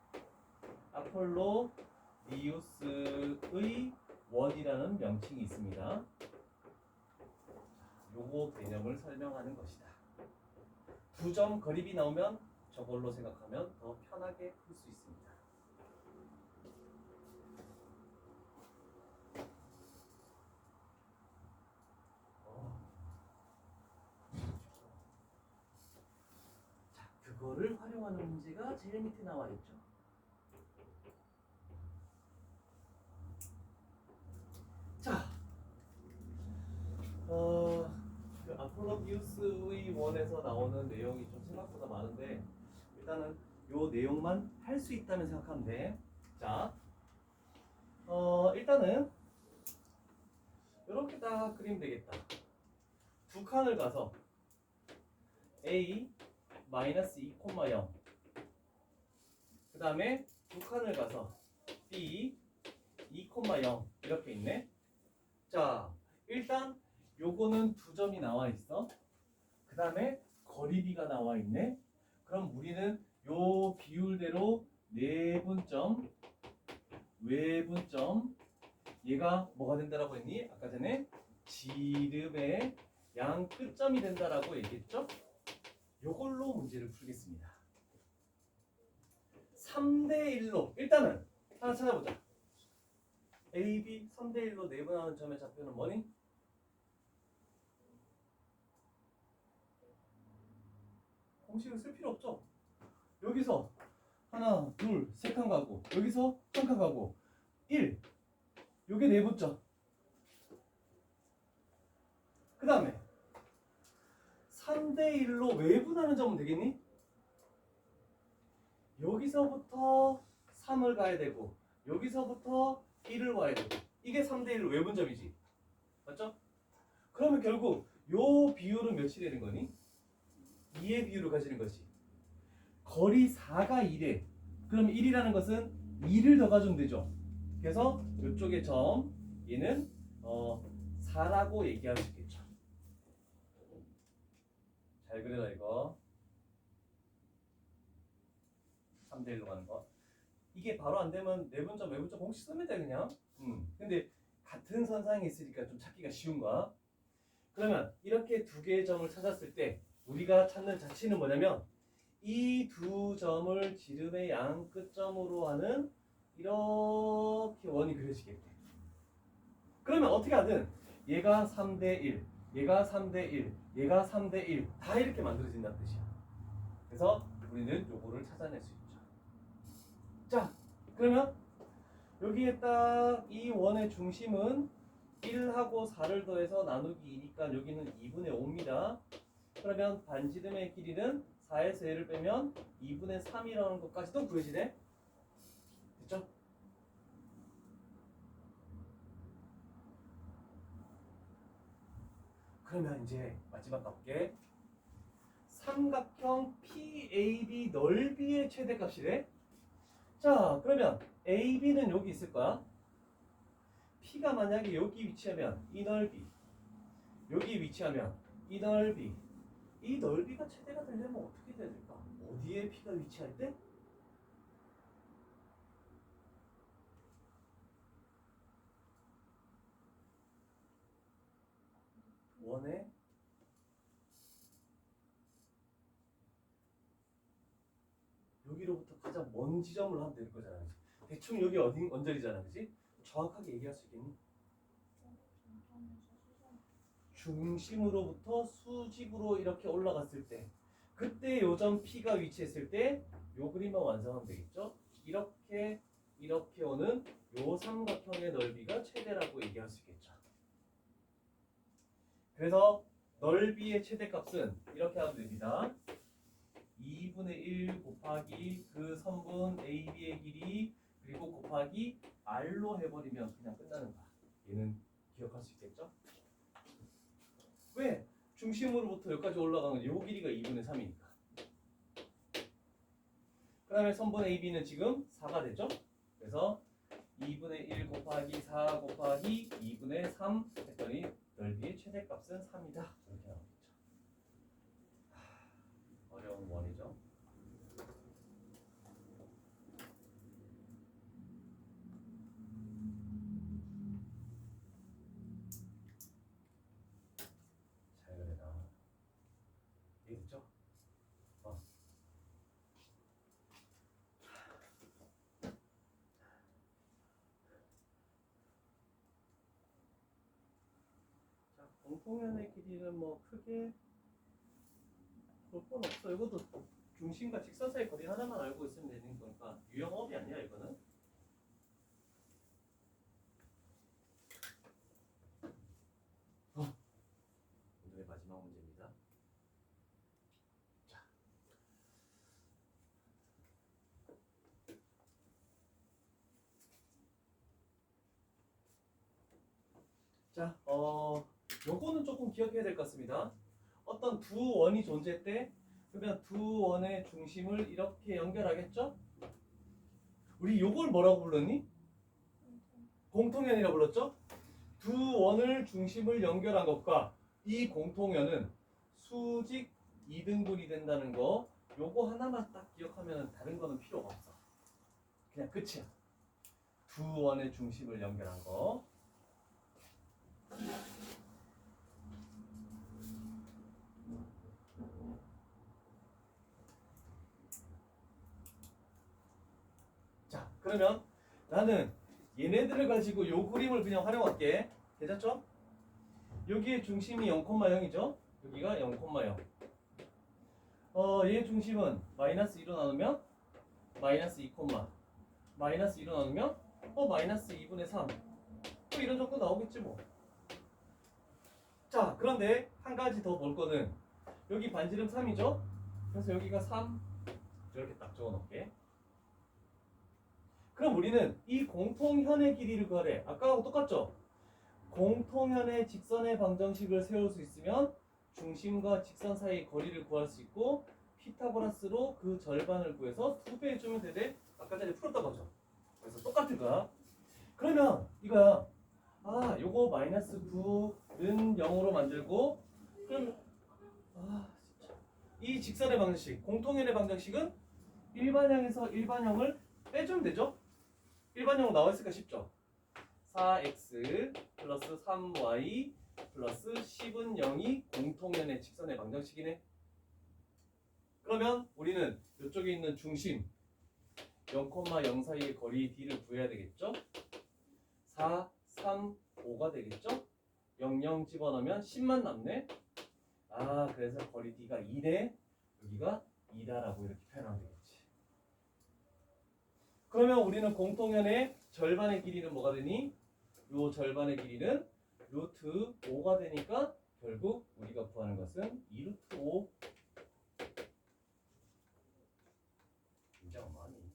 아폴로 니우스의 원이라는 명칭이 있습니다. 요거 개념을 설명하는 것이다. 두 점 거리비 나오면 저걸로 생각하면 더 편하게 풀 수 있습니다. 자, 그거를 활용하는 문제가 제일 밑에 나와 있죠. 자, 그 아폴로기우스의 원에서 나오는 내용이 좀 생각보다 많은데 일단은 요 내용만 할 수 있다면 생각하면 돼. 자, 일단은 이렇게 딱 그리면 되겠다. 두 칸을 가서 A 마이너스 2,0 그 다음에 두 칸을 가서 B 2,0 이렇게 있네. 자, 일단 요거는 두 점이 나와 있어. 그 다음에 거리비가 나와 있네. 그럼 우리는 요 비율대로 내분점, 외분점, 얘가 뭐가 된다라고 했니? 아까 전에 지름의 양 끝점이 된다라고 얘기했죠? 요걸로 문제를 풀겠습니다. 3대 1로 일단은 하나 찾아보자. A, B 3대 1로 내분하는 점의 좌표는 뭐니? 공식을 쓸 필요 없죠. 여기서 하나, 둘, 세 칸 가고 여기서 한 칸 가고 1 요게 내분점. 그 다음에 3대 1로 외분하는 점은 되겠니? 여기서부터 3을 가야 되고 여기서부터 1을 와야 되고 이게 3대 1 외분점이지. 맞죠? 그러면 결국 요 비율은 몇이 되는 거니? 2의 비율을 가지는 거지. 거리 4가 2래. 그럼 1이라는 것은 2를 더 가주면 되죠. 그래서 이쪽의 점 얘는 4라고 얘기할 수 있겠죠. 잘 그려라 이거. 3대 1로 가는 거. 이게 바로 안 되면 내분점 외분점 공식 쓰면 돼 그냥. 근데 같은 선상에 있으니까 좀 찾기가 쉬운 거야. 그러면 이렇게 두 개의 점을 찾았을 때 우리가 찾는 자치는 뭐냐면 이 두 점을 지름의 양 끝점으로 하는 이렇게 원이 그려지겠대. 그러면 어떻게 하든 얘가 3대 1, 얘가 3대 1, 얘가 3대 1 다 이렇게 만들어진다는 뜻이야. 그래서 우리는 요거를 찾아낼 수 있죠. 자, 그러면 여기에 딱 이 원의 중심은 1하고 4를 더해서 나누기 2니까 여기는 2분의 5입니다. 그러면 반지름의 길이는 4에서 1을 빼면 2분의 3이라는 것까지도 구해지네. 됐죠? 그러면 이제 마지막 가볼게. 삼각형 PAB 넓이의 최대값이래. 자, 그러면 AB는 여기 있을 거야. P가 만약에 여기 위치하면 이 넓이, 여기 위치하면 이 넓이, 이 넓이가 최대가 되려면 어떻게 돼야 될까? 어디에 P가 위치할 때? 원에 여기로부터 가장 먼 지점을 하면 되는 거잖아, 그치? 대충 여기 어딘 언저리잖아, 그치? 정확하게 얘기할 수 있겠니? 중심으로부터 수직으로 이렇게 올라갔을 때, 그때 요점 P가 위치했을 때 요 그림만 완성하면 되겠죠? 이렇게 이렇게 오는 요 삼각형의 넓이가 최대라고 얘기할 수 있겠죠. 그래서 넓이의 최대값은 이렇게 하면 됩니다. 2분의 1 곱하기 그 선분 AB의 길이 그리고 곱하기 R로 해버리면 그냥 끝나는 거야. 얘는 기억할 수 있겠죠? 왜? 중심으로부터 여기까지 올라가는 요 길이가 2분의 3이니까. 그 다음에 선분 AB는 지금 4가 되죠? 그래서 2분의 1 곱하기 4 곱하기 2분의 3 했더니 넓이의 최대값은 3이다. 이렇게 나오겠죠. 어려운 원이죠. 잘 그래라. 이해됐죠? 자, 공통연의 길이는 뭐 크게 볼 건 없어. 이것도 중심과 직선 사이 거리 하나만 알고 있으면 되는 거니까 유형업이 아니야 이거는. 오늘의 마지막 문제입니다. 자, 요거는 조금 기억해야 될 것 같습니다. 어떤 두 원이 존재했대. 그러면 두 원의 중심을 이렇게 연결하겠죠? 우리 요걸 뭐라고 불렀니? 공통연이라고 불렀죠? 두 원을 중심을 연결한 것과 이 공통연은 수직 2등분이 된다는 거, 요거 하나만 딱 기억하면 다른 거는 필요가 없어. 그냥 끝이야. 두 원의 중심을 연결한 거. 자, 그러면 나는 얘네들을 가지고 요 그림을 그냥 활용할게. 괜찮죠? 여기의 중심이 0,0이죠? 여기가 0,0. 얘의 중심은 마이너스 2로 나누면 마이너스 2, 마이너스 2로 나누면 마이너스 2분의 3. 또 이런 정도 나오겠지 뭐. 자, 그런데 한 가지 더 볼 거는 여기 반지름 3이죠? 그래서 여기가 3 이렇게 딱 적어 놓을게. 그럼 우리는 이 공통현의 길이를 구하래. 아까하고 똑같죠? 공통현의 직선의 방정식을 세울 수 있으면 중심과 직선 사이 거리를 구할 수 있고 피타고라스로 그 절반을 구해서 2배 해주면 되대. 아까 전에 풀었던 거죠. 그래서 똑같은 거야. 그러면 이거야. 요거 마이너스 9는 0으로 만들고 그럼 진짜 이 직선의 방정식, 공통현의 방정식은 일반형에서 일반형을 빼주면 되죠? 일반형으로 나와 있으니까 쉽죠? 4x 플러스 3y 플러스 10은 0이 공통연의 직선의 방정식이네. 그러면 우리는 이쪽에 있는 중심 0,0 사이의 거리 d를 구해야 되겠죠? 4, 3, 5가 되겠죠? 0, 0 집어넣으면 10만 남네. 그래서 거리 d가 2네. 여기가 2다라고 이렇게 표현하면 되겠지. 그러면 우리는 공통연의 절반의 길이는 뭐가 되니? 요 절반의 길이는 루트 5가 되니까 결국 우리가 구하는 것은 2루트 5. 굉장히 많이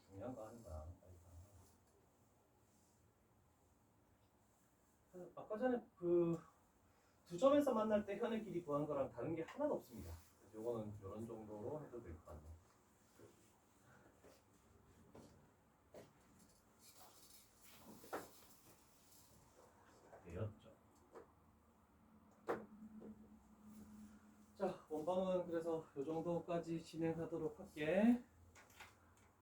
중요한 거 하는 거야. 아까 전에 두 점에서 만날 때 현의 길이 구한 거랑 다른 게 하나도 없습니다. 그래서 요거는 이런 정도로 해도 될 것 같네요. 되었죠. 자, 원방은 그래서 요 정도까지 진행하도록 할게.